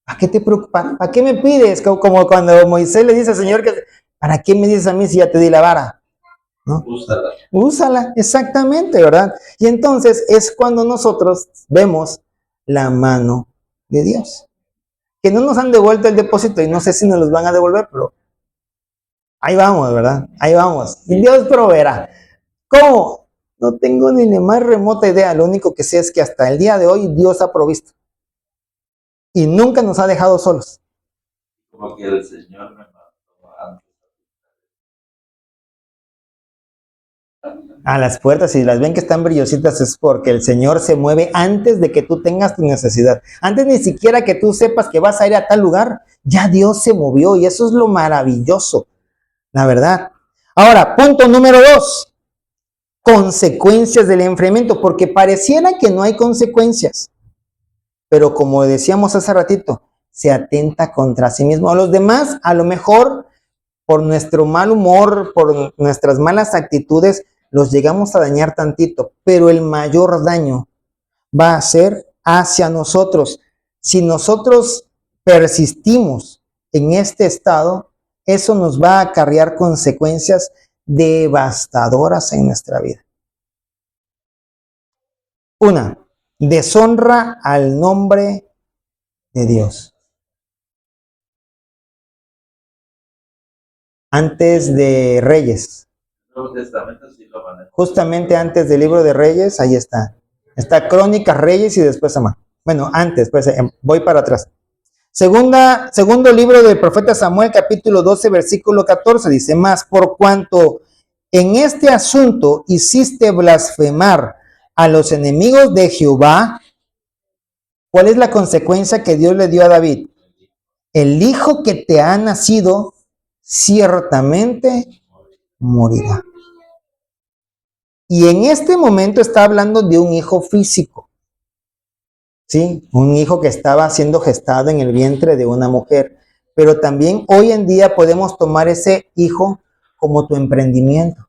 ¿Para qué te preocupas? ¿Para qué me pides? Como cuando Moisés le dice al Señor, que, ¿para qué me dices a mí si ya te di la vara? ¿No? Úsala. Úsala, exactamente, ¿verdad? Y entonces es cuando nosotros vemos la mano de Dios. Que no nos han devuelto el depósito y no sé si nos los van a devolver, pero ahí vamos, ¿verdad? Ahí vamos. Y Dios proveerá. ¿Cómo? No tengo ni la más remota idea. Lo único que sé es que hasta el día de hoy Dios ha provisto. Y nunca nos ha dejado solos. Como que el Señor me mandó antes. A las puertas, si las ven que están brillositas, es porque el Señor se mueve antes de que tú tengas tu necesidad. Antes ni siquiera que tú sepas que vas a ir a tal lugar, ya Dios se movió, y eso es lo maravilloso, la verdad. Ahora, punto número 2. Consecuencias del enfriamiento, porque pareciera que no hay consecuencias, pero como decíamos hace ratito, se atenta contra sí mismo. A los demás, a lo mejor, por nuestro mal humor, por nuestras malas actitudes, los llegamos a dañar tantito, pero el mayor daño va a ser hacia nosotros. Si nosotros persistimos en este estado, eso nos va a acarrear consecuencias devastadoras en nuestra vida. Una, deshonra al nombre de Dios. Antes de Reyes, Nuevo Testamento sí lo maneja. justamente antes del libro de Reyes, ahí está. Está Crónicas, Reyes y después Amán. Bueno, antes, pues voy para atrás. Segundo libro del profeta Samuel, capítulo 12, versículo 14, dice, más por cuanto en este asunto hiciste blasfemar a los enemigos de Jehová. ¿Cuál es la consecuencia que Dios le dio a David? El hijo que te ha nacido ciertamente morirá. Y en este momento está hablando de un hijo físico, ¿sí? Un hijo que estaba siendo gestado en el vientre de una mujer. Pero también hoy en día podemos tomar ese hijo como tu emprendimiento.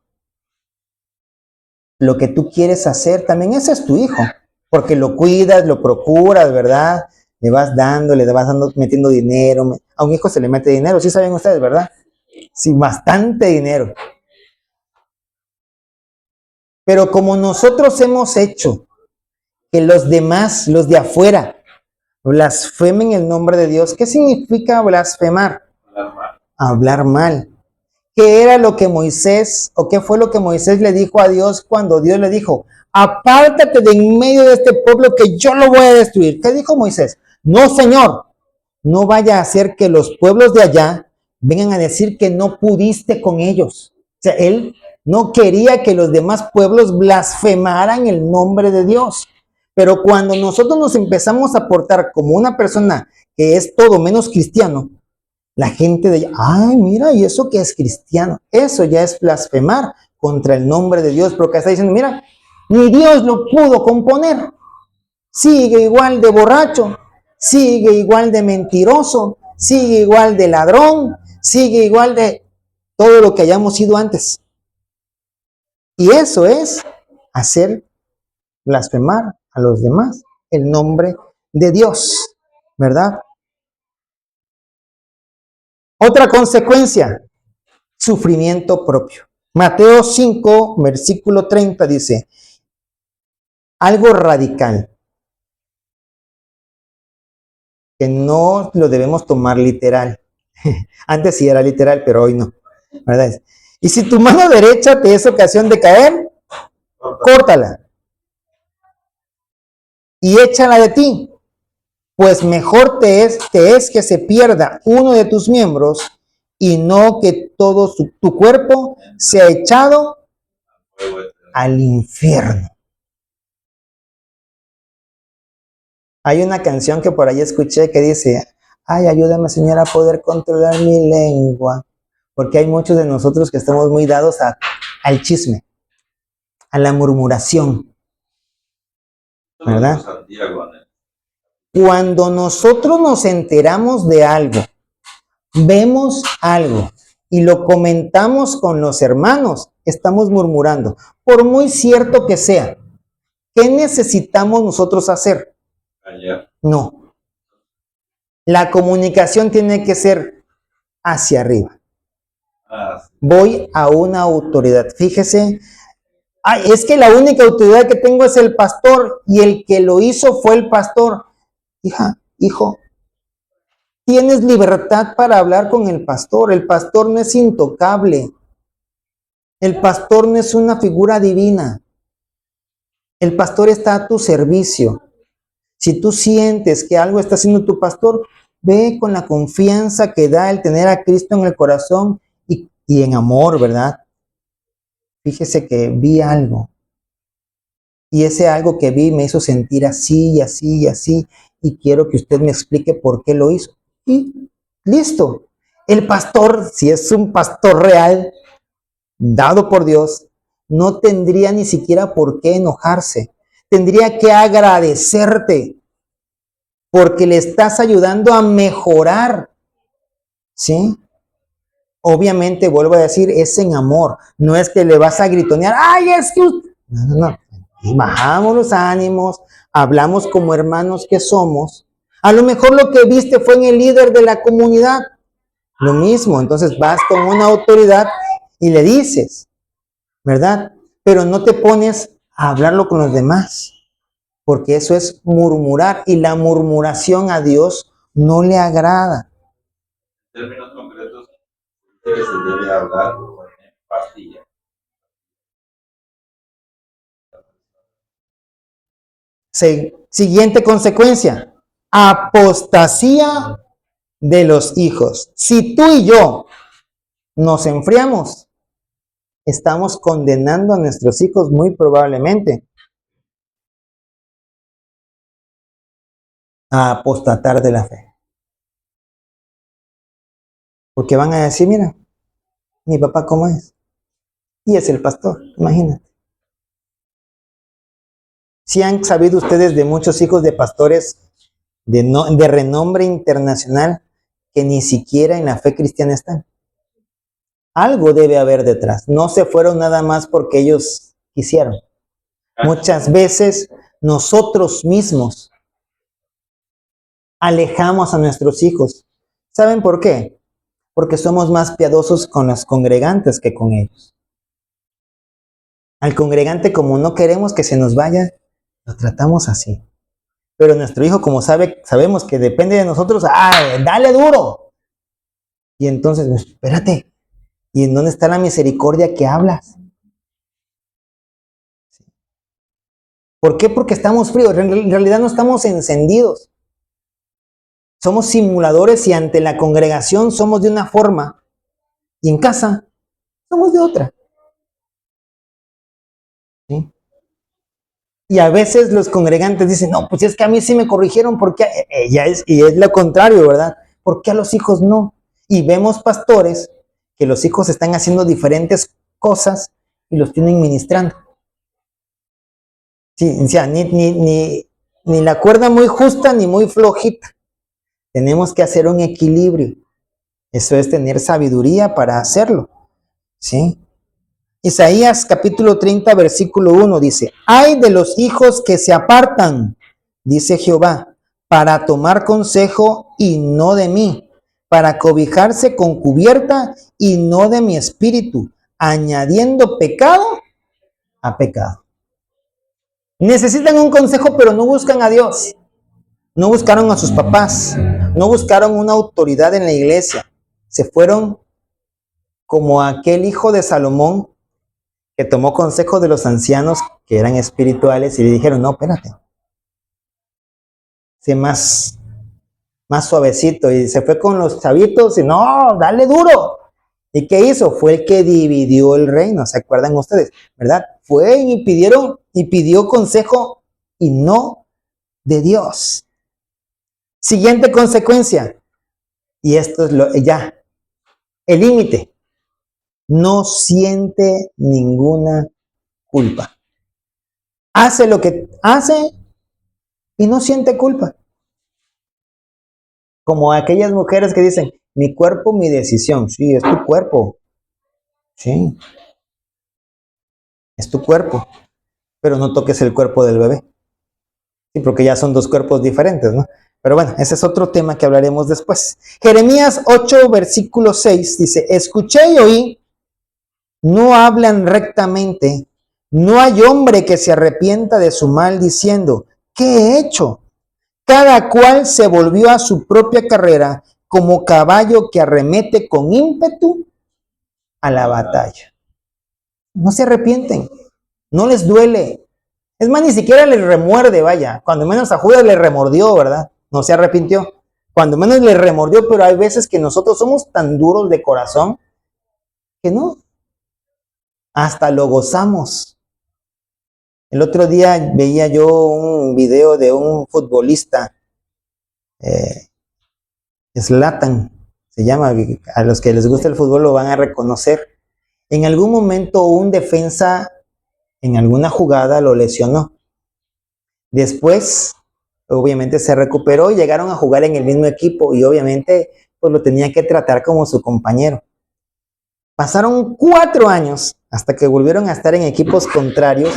Lo que tú quieres hacer, también ese es tu hijo, porque lo cuidas, lo procuras, ¿verdad? Le vas dando, metiendo dinero. A un hijo se le mete dinero, ¿sí saben ustedes, verdad? Sí, bastante dinero. Pero como nosotros hemos hecho que los demás, los de afuera, blasfemen el nombre de Dios, ¿qué significa blasfemar? Hablar mal. ¿Qué era lo que Moisés, o qué fue lo que Moisés le dijo a Dios cuando Dios le dijo, apártate de en medio de este pueblo que yo lo voy a destruir? ¿Qué dijo Moisés? No, Señor, no vaya a hacer que los pueblos de allá vengan a decir que no pudiste con ellos. O sea, él no quería que los demás pueblos blasfemaran el nombre de Dios. Pero cuando nosotros nos empezamos a portar como una persona que es todo menos cristiano, la gente de allá, ay, mira, ¿y eso que es cristiano? Eso ya es blasfemar contra el nombre de Dios, porque está diciendo, mira, ni Dios lo pudo componer. sigue igual de borracho, sigue igual de mentiroso, sigue igual de ladrón, sigue igual de todo lo que hayamos sido antes. Y eso es hacer blasfemar a los demás el nombre de Dios, ¿verdad? Otra consecuencia, sufrimiento propio. Mateo 5, versículo 30 dice, algo radical, que no lo debemos tomar literal. Antes sí era literal, pero hoy no, ¿verdad? Y si tu mano derecha te es ocasión de caer, córtala y échala de ti, pues mejor te es que se pierda uno de tus miembros y no que todo tu cuerpo sea echado al infierno. Hay una canción que por ahí escuché que dice, ay, ayúdame, Señor, a poder controlar mi lengua, porque hay muchos de nosotros que estamos muy dados al chisme, a la murmuración, ¿verdad? Cuando nosotros nos enteramos de algo, vemos algo y lo comentamos con los hermanos, estamos murmurando. Por muy cierto que sea, ¿qué necesitamos nosotros hacer? No. La comunicación tiene que ser hacia arriba. Voy a una autoridad. Fíjese, ay, es que la única autoridad que tengo es el pastor y el que lo hizo fue el pastor. Hija, hijo, tienes libertad para hablar con el pastor. El pastor no es intocable. El pastor no es una figura divina. El pastor está a tu servicio. Si tú sientes que algo está haciendo tu pastor, ve con la confianza que da el tener a Cristo en el corazón y en amor, ¿verdad? Fíjese que vi algo. Y ese algo que vi me hizo sentir así y así y así. Y quiero que usted me explique por qué lo hizo. Y listo. El pastor, si es un pastor real, dado por Dios, no tendría ni siquiera por qué enojarse. Tendría que agradecerte porque le estás ayudando a mejorar. ¿Sí? Obviamente, vuelvo a decir, es en amor. No es que le vas a gritonear, ¡ay, es que usted! No. Bajamos los ánimos, hablamos como hermanos que somos. A lo mejor lo que viste fue en el líder de la comunidad. Lo mismo, entonces vas con una autoridad y le dices, ¿verdad? Pero no te pones a hablarlo con los demás, porque eso es murmurar y la murmuración a Dios no le agrada. En términos concretos, se debe hablar con empatía. Siguiente consecuencia, apostasía de los hijos. Si tú y yo nos enfriamos, estamos condenando a nuestros hijos muy probablemente a apostatar de la fe. Porque van a decir, mira, mi papá cómo es. Y es el pastor, imagínate. Si han sabido ustedes de muchos hijos de pastores de renombre internacional que ni siquiera en la fe cristiana están. Algo debe haber detrás. No se fueron nada más porque ellos quisieron. Muchas veces nosotros mismos alejamos a nuestros hijos. ¿Saben por qué? Porque somos más piadosos con los congregantes que con ellos. Al congregante, como no queremos que se nos vaya, lo tratamos así. Pero nuestro hijo, como sabemos que depende de nosotros, ¡ay, dale duro! Y entonces, espérate, ¿y en dónde está la misericordia que hablas? ¿Por qué? Porque estamos fríos. En realidad no estamos encendidos. Somos simuladores y ante la congregación somos de una forma y en casa somos de otra. ¿Sí? Y a veces los congregantes dicen, no, pues es que a mí sí me corrigieron, porque y es lo contrario, ¿verdad? ¿Por qué a los hijos no? Y vemos pastores que los hijos están haciendo diferentes cosas y los tienen ministrando. Sí, o sea, ni ni la cuerda muy justa ni muy flojita. Tenemos que hacer un equilibrio. Eso es tener sabiduría para hacerlo, ¿sí? Isaías capítulo 30, versículo 1 dice: ay de los hijos que se apartan, dice Jehová, para tomar consejo y no de mí, para cobijarse con cubierta y no de mi espíritu, añadiendo pecado a pecado. Necesitan un consejo, pero no buscan a Dios. No buscaron a sus papás, no buscaron una autoridad en la iglesia. Se fueron como aquel hijo de Salomón que tomó consejo de los ancianos que eran espirituales y le dijeron: no, espérate, sé más suavecito. Y se fue con los chavitos y no, dale duro. ¿Y qué hizo? Fue el que dividió el reino, ¿se acuerdan ustedes? ¿Verdad? Fue y pidió consejo y no de Dios. Siguiente consecuencia, y esto es el límite: no siente ninguna culpa. Hace lo que hace y no siente culpa. Como aquellas mujeres que dicen: mi cuerpo, mi decisión. Sí, es tu cuerpo. Sí, es tu cuerpo. Pero no toques el cuerpo del bebé. Sí, porque ya son dos cuerpos diferentes, ¿no? Pero bueno, ese es otro tema que hablaremos después. Jeremías 8, versículo 6 dice: escuché y oí, no hablan rectamente, no hay hombre que se arrepienta de su mal diciendo: ¿qué he hecho? Cada cual se volvió a su propia carrera como caballo que arremete con ímpetu a la batalla. No se arrepienten, no les duele. Es más, ni siquiera les remuerde, vaya. Cuando menos a Judas le remordió, ¿verdad? No se arrepintió. Cuando menos le remordió, pero hay veces que nosotros somos tan duros de corazón que no. Hasta lo gozamos. El otro día veía yo un video de un futbolista, Zlatan, se llama, a los que les gusta el fútbol lo van a reconocer. En algún momento un defensa en alguna jugada lo lesionó. Después, obviamente se recuperó y llegaron a jugar en el mismo equipo y obviamente pues lo tenía que tratar como su compañero. Pasaron 4 años hasta que volvieron a estar en equipos contrarios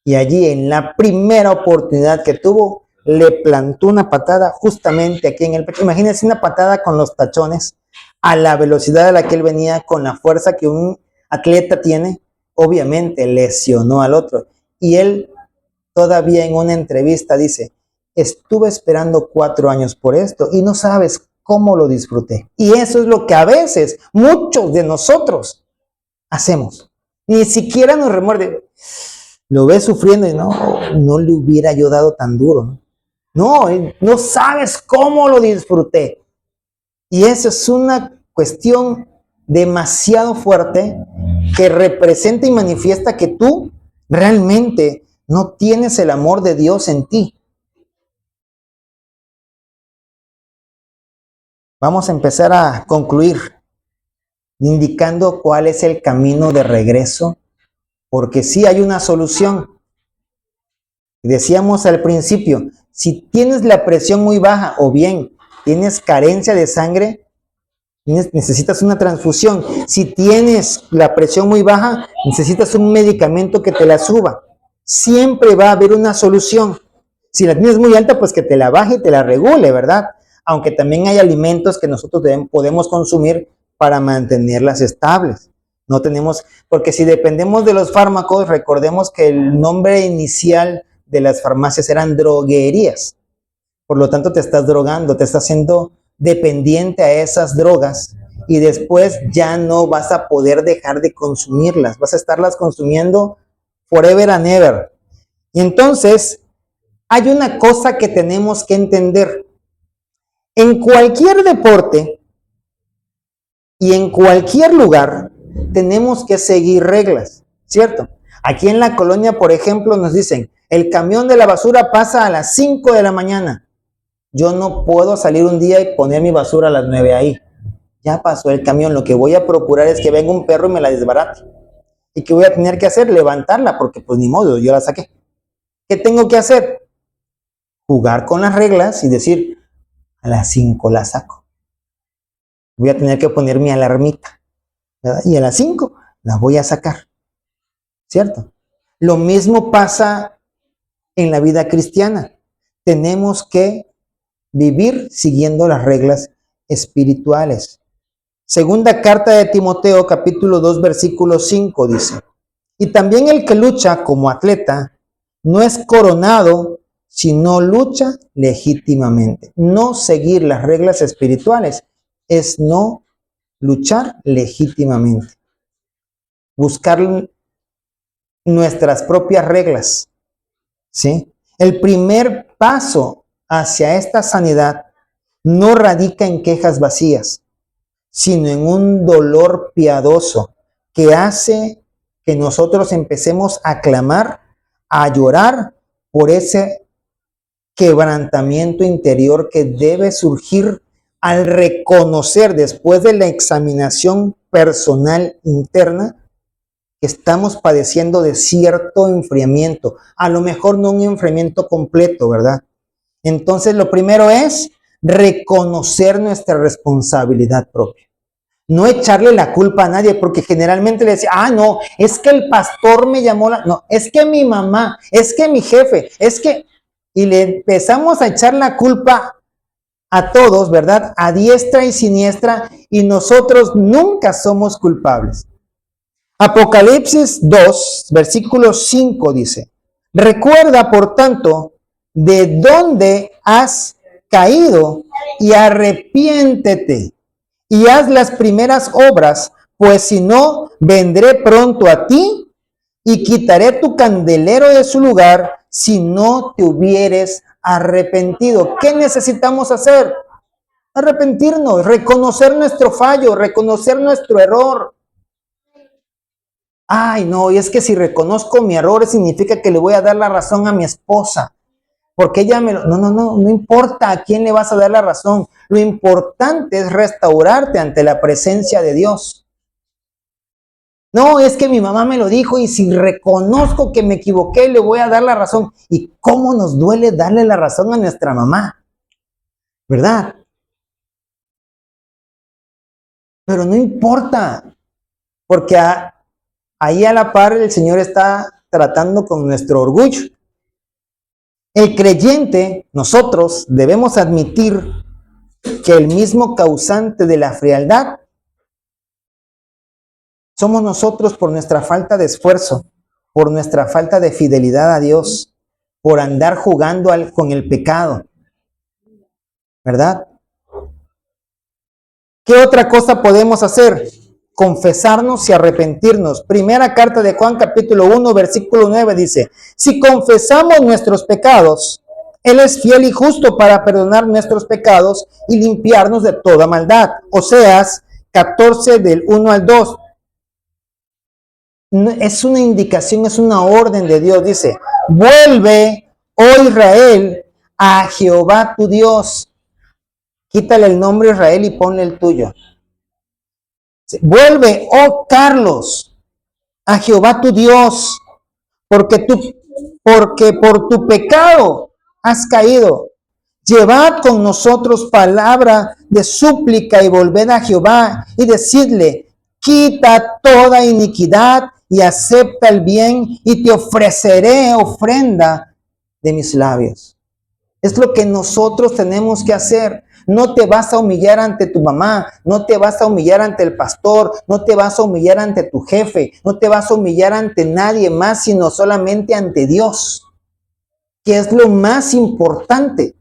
y allí en la primera oportunidad que tuvo le plantó una patada justamente aquí en el pecho. Imagínense una patada con los tachones a la velocidad a la que él venía, con la fuerza que un atleta tiene. Obviamente lesionó al otro y él todavía en una entrevista dice: estuve esperando 4 años por esto y no sabes cómo lo disfruté. Y eso es lo que a veces muchos de nosotros hacemos. Ni siquiera nos remuerde. Lo ves sufriendo y no le hubiera yo dado tan duro. No sabes cómo lo disfruté. Y eso es una cuestión demasiado fuerte que representa y manifiesta que tú realmente no tienes el amor de Dios en ti. Vamos a empezar a concluir indicando cuál es el camino de regreso, porque sí hay una solución. Decíamos al principio, si tienes la presión muy baja o bien tienes carencia de sangre, necesitas una transfusión. Si tienes la presión muy baja, necesitas un medicamento que te la suba. Siempre va a haber una solución. Si la tienes muy alta, pues que te la baje y te la regule, ¿verdad? Aunque también hay alimentos que nosotros podemos consumir para mantenerlas estables. No tenemos, porque si dependemos de los fármacos, recordemos que el nombre inicial de las farmacias eran droguerías. Por lo tanto, te estás drogando, te estás haciendo dependiente a esas drogas y después ya no vas a poder dejar de consumirlas. Vas a estarlas consumiendo forever and ever. Y entonces, hay una cosa que tenemos que entender. En cualquier deporte y en cualquier lugar tenemos que seguir reglas, ¿cierto? Aquí en la colonia, por ejemplo, nos dicen: el camión de la basura pasa a las 5 de la mañana. Yo no puedo salir un día y poner mi basura a las 9 ahí. Ya pasó el camión. Lo que voy a procurar es que venga un perro y me la desbarate. ¿Y qué voy a tener que hacer? Levantarla, porque pues ni modo, yo la saqué. ¿Qué tengo que hacer? jugar con las reglas y decir, a las 5 la saco. Voy a tener que poner mi alarmita, ¿verdad? Y a las 5 la voy a sacar, ¿cierto? Lo mismo pasa en la vida cristiana. Tenemos que vivir siguiendo las reglas espirituales. Segunda carta de Timoteo, capítulo 2, versículo 5 dice, y también el que lucha como atleta no es coronado si no lucha legítimamente. No seguir las reglas espirituales es no luchar legítimamente. Buscar nuestras propias reglas, ¿sí? El primer paso hacia esta sanidad no radica en quejas vacías, sino en un dolor piadoso que hace que nosotros empecemos a clamar, a llorar por ese quebrantamiento interior que debe surgir al reconocer después de la examinación personal interna que estamos padeciendo de cierto enfriamiento. A lo mejor no un enfriamiento completo, ¿verdad? Entonces lo primero es reconocer nuestra responsabilidad propia. No echarle la culpa a nadie, porque generalmente le decía, no, es que el pastor me llamó no, es que mi mamá, es que mi jefe, es que... Y le empezamos a echar la culpa a todos, ¿verdad? A diestra y siniestra, y nosotros nunca somos culpables. Apocalipsis 2, versículo 5 dice, recuerda, por tanto, de dónde has caído y arrepiéntete y haz las primeras obras, pues si no, vendré pronto a ti y quitaré tu candelero de su lugar si no te hubieres arrepentido. ¿Qué necesitamos hacer? Arrepentirnos, reconocer nuestro fallo, reconocer nuestro error. Ay, no, y es que si reconozco mi error significa que le voy a dar la razón a mi esposa. Porque ella me lo... No importa a quién le vas a dar la razón. Lo importante es restaurarte ante la presencia de Dios. No, es que mi mamá me lo dijo y si reconozco que me equivoqué, le voy a dar la razón. ¿Y cómo nos duele darle la razón a nuestra mamá? ¿Verdad? Pero no importa, porque ahí a la par el Señor está tratando con nuestro orgullo. El creyente, nosotros, debemos admitir que el mismo causante de la frialdad somos nosotros por nuestra falta de esfuerzo, por nuestra falta de fidelidad a Dios, por andar jugando con el pecado, ¿verdad? ¿Qué otra cosa podemos hacer? Confesarnos y arrepentirnos. Primera carta de Juan, capítulo 1, versículo 9 dice, si confesamos nuestros pecados, Él es fiel y justo para perdonar nuestros pecados y limpiarnos de toda maldad. Oseas 14 del 1 al 2. Es una indicación, es una orden de Dios. Dice, vuelve, oh Israel, a Jehová tu Dios. Quítale el nombre Israel y ponle el tuyo. Vuelve, oh Carlos, a Jehová tu Dios, porque por tu pecado has caído. Llevad con nosotros palabra de súplica y volved a Jehová y decidle, quita toda iniquidad y acepta el bien y te ofreceré ofrenda de mis labios. Es lo que nosotros tenemos que hacer. No te vas a humillar ante tu mamá, no te vas a humillar ante el pastor, no te vas a humillar ante tu jefe, no te vas a humillar ante nadie más, sino solamente ante Dios, que es lo más importante.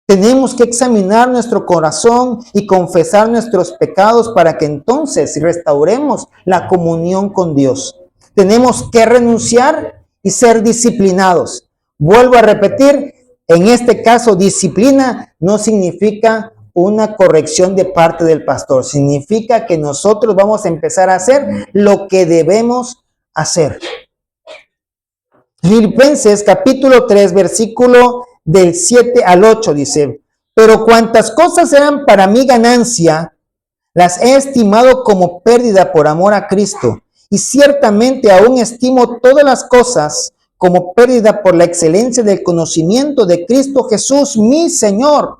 Tenemos que examinar nuestro corazón y confesar nuestros pecados para que entonces restauremos la comunión con Dios. Tenemos que renunciar y ser disciplinados. Vuelvo a repetir, en este caso, disciplina no significa una corrección de parte del pastor. Significa que nosotros vamos a empezar a hacer lo que debemos hacer. Filipenses capítulo 3, versículo del 7 al 8 dice, pero cuantas cosas eran para mi ganancia, las he estimado como pérdida por amor a Cristo. Y ciertamente aún estimo todas las cosas como pérdida por la excelencia del conocimiento de Cristo Jesús, mi Señor,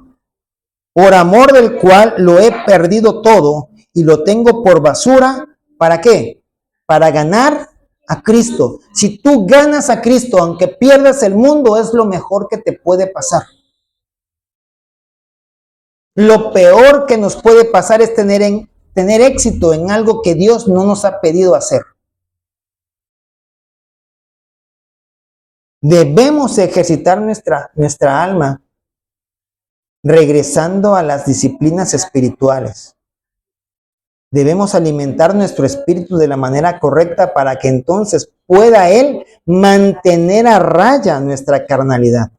por amor del cual lo he perdido todo y lo tengo por basura. ¿Para qué? Para ganar a Cristo. Si tú ganas a Cristo, aunque pierdas el mundo, es lo mejor que te puede pasar. Lo peor que nos puede pasar es tener éxito en algo que Dios no nos ha pedido hacer. Debemos ejercitar nuestra alma regresando a las disciplinas espirituales. Debemos alimentar nuestro espíritu de la manera correcta para que entonces pueda Él mantener a raya nuestra carnalidad.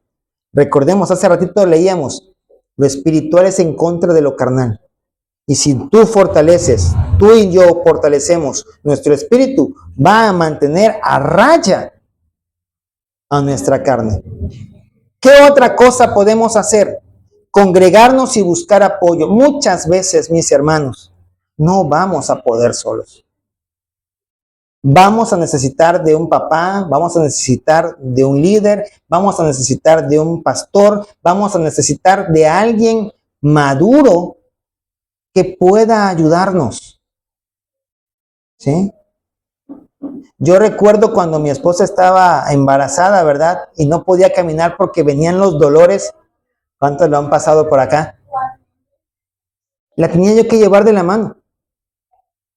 Recordemos, hace ratito leíamos, lo espiritual es en contra de lo carnal. Y si tú y yo fortalecemos nuestro espíritu, va a mantener a raya a nuestra carne. ¿Qué otra cosa podemos hacer? Congregarnos y buscar apoyo. Muchas veces, mis hermanos, no vamos a poder solos. Vamos a necesitar de un papá, vamos a necesitar de un líder, vamos a necesitar de un pastor, vamos a necesitar de alguien maduro que pueda ayudarnos. ¿Sí? Yo recuerdo cuando mi esposa estaba embarazada, ¿verdad? Y no podía caminar porque venían los dolores. ¿Cuántos lo han pasado por acá? La tenía yo que llevar de la mano.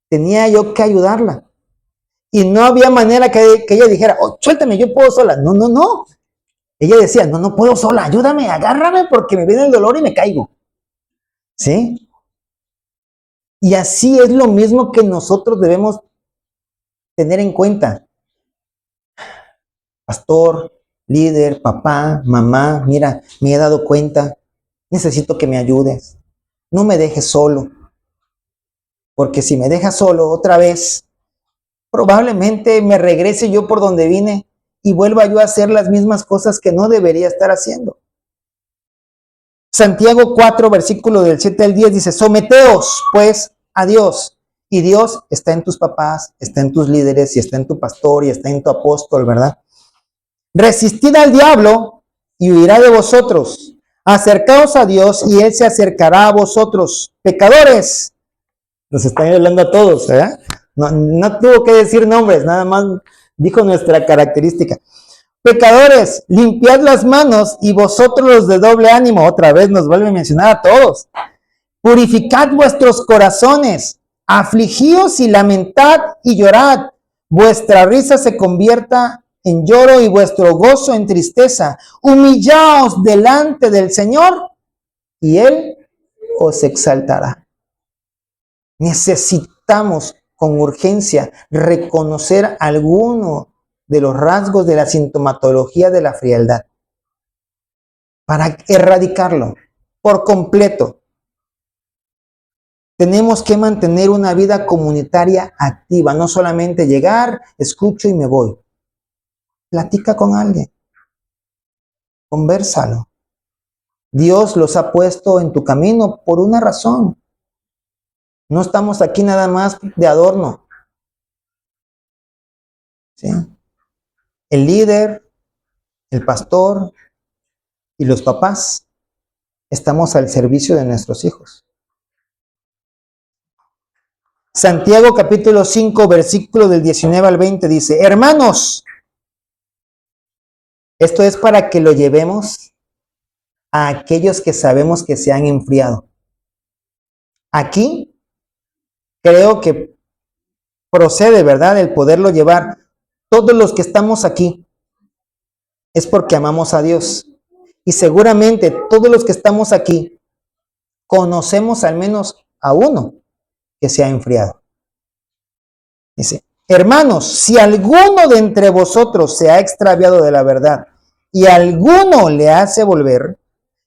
Tenía yo que ayudarla. Y no había manera que ella dijera, oh, suéltame, yo puedo sola. No, no, no. Ella decía, no, no puedo sola, ayúdame, agárrame porque me viene el dolor y me caigo. ¿Sí? Y así es lo mismo que nosotros debemos tener en cuenta. Pastor, líder, papá, mamá, mira, me he dado cuenta, necesito que me ayudes. No me dejes solo. Porque si me dejas solo otra vez, probablemente me regrese yo por donde vine y vuelva yo a hacer las mismas cosas que no debería estar haciendo. Santiago 4, versículo del 7 al 10 dice, someteos pues a Dios. Y Dios está en tus papás, está en tus líderes, y está en tu pastor, y está en tu apóstol, ¿verdad? Resistid al diablo y huirá de vosotros. Acercaos a Dios y Él se acercará a vosotros. Pecadores. Nos están hablando a todos, ¿verdad? No tuvo que decir nombres, nada más dijo nuestra característica. Pecadores, limpiad las manos y vosotros los de doble ánimo. Otra vez nos vuelve a mencionar a todos. Purificad vuestros corazones, afligíos y lamentad y llorad. Vuestra risa se convierta en lloro y vuestro gozo en tristeza. Humillaos delante del Señor y Él os exaltará. Necesitamos con urgencia reconocer alguno de los rasgos de la sintomatología de la frialdad para erradicarlo por completo. Tenemos que mantener una vida comunitaria activa, no solamente llegar, escucho y me voy. Platica con alguien, convérsalo. Dios los ha puesto en tu camino por una razón. No estamos aquí nada más de adorno. ¿Sí? El líder, el pastor y los papás estamos al servicio de nuestros hijos. Santiago capítulo 5, versículo del 19 al 20 dice, hermanos, esto es para que lo llevemos a aquellos que sabemos que se han enfriado. Aquí creo que procede, ¿verdad?, el poderlo llevar. Todos los que estamos aquí es porque amamos a Dios. Y seguramente todos los que estamos aquí conocemos al menos a uno que se ha enfriado. Dice, hermanos, si alguno de entre vosotros se ha extraviado de la verdad y alguno le hace volver,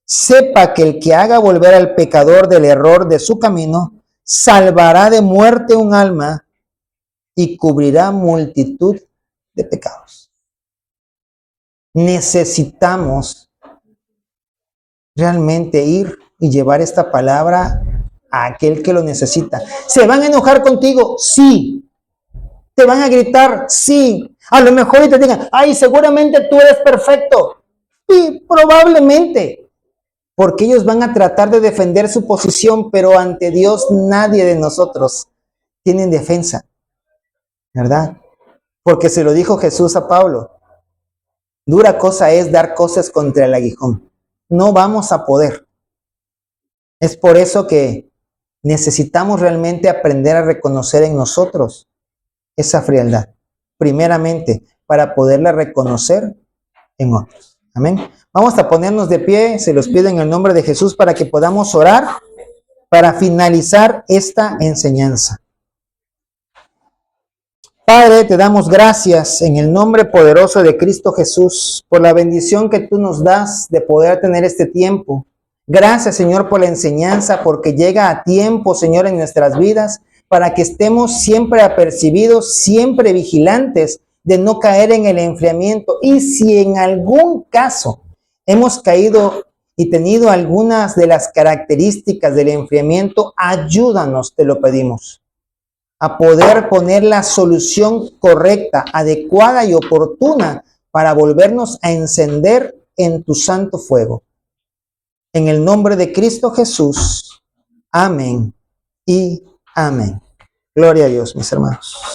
sepa que el que haga volver al pecador del error de su camino, salvará de muerte un alma y cubrirá multitud de pecados. Necesitamos realmente ir y llevar esta palabra a aquel que lo necesita. ¿Se van a enojar contigo? Sí. ¿Te van a gritar? Sí. A lo mejor y te digan, ay, seguramente tú eres perfecto. Y probablemente, porque ellos van a tratar de defender su posición, pero ante Dios nadie de nosotros tiene defensa, ¿verdad? Porque se lo dijo Jesús a Pablo, dura cosa es dar cosas contra el aguijón. No vamos a poder. Es por eso que necesitamos realmente aprender a reconocer en nosotros esa frialdad, primeramente, para poderla reconocer en otros. Amén. Vamos a ponernos de pie, se los pido en el nombre de Jesús para que podamos orar para finalizar esta enseñanza. Padre, te damos gracias en el nombre poderoso de Cristo Jesús por la bendición que tú nos das de poder tener este tiempo. Gracias, Señor, por la enseñanza, porque llega a tiempo, Señor, en nuestras vidas, para que estemos siempre apercibidos, siempre vigilantes de no caer en el enfriamiento. Y si en algún caso hemos caído y tenido algunas de las características del enfriamiento, ayúdanos, te lo pedimos, a poder poner la solución correcta, adecuada y oportuna para volvernos a encender en tu santo fuego. En el nombre de Cristo Jesús. Amén y amén. Gloria a Dios, mis hermanos.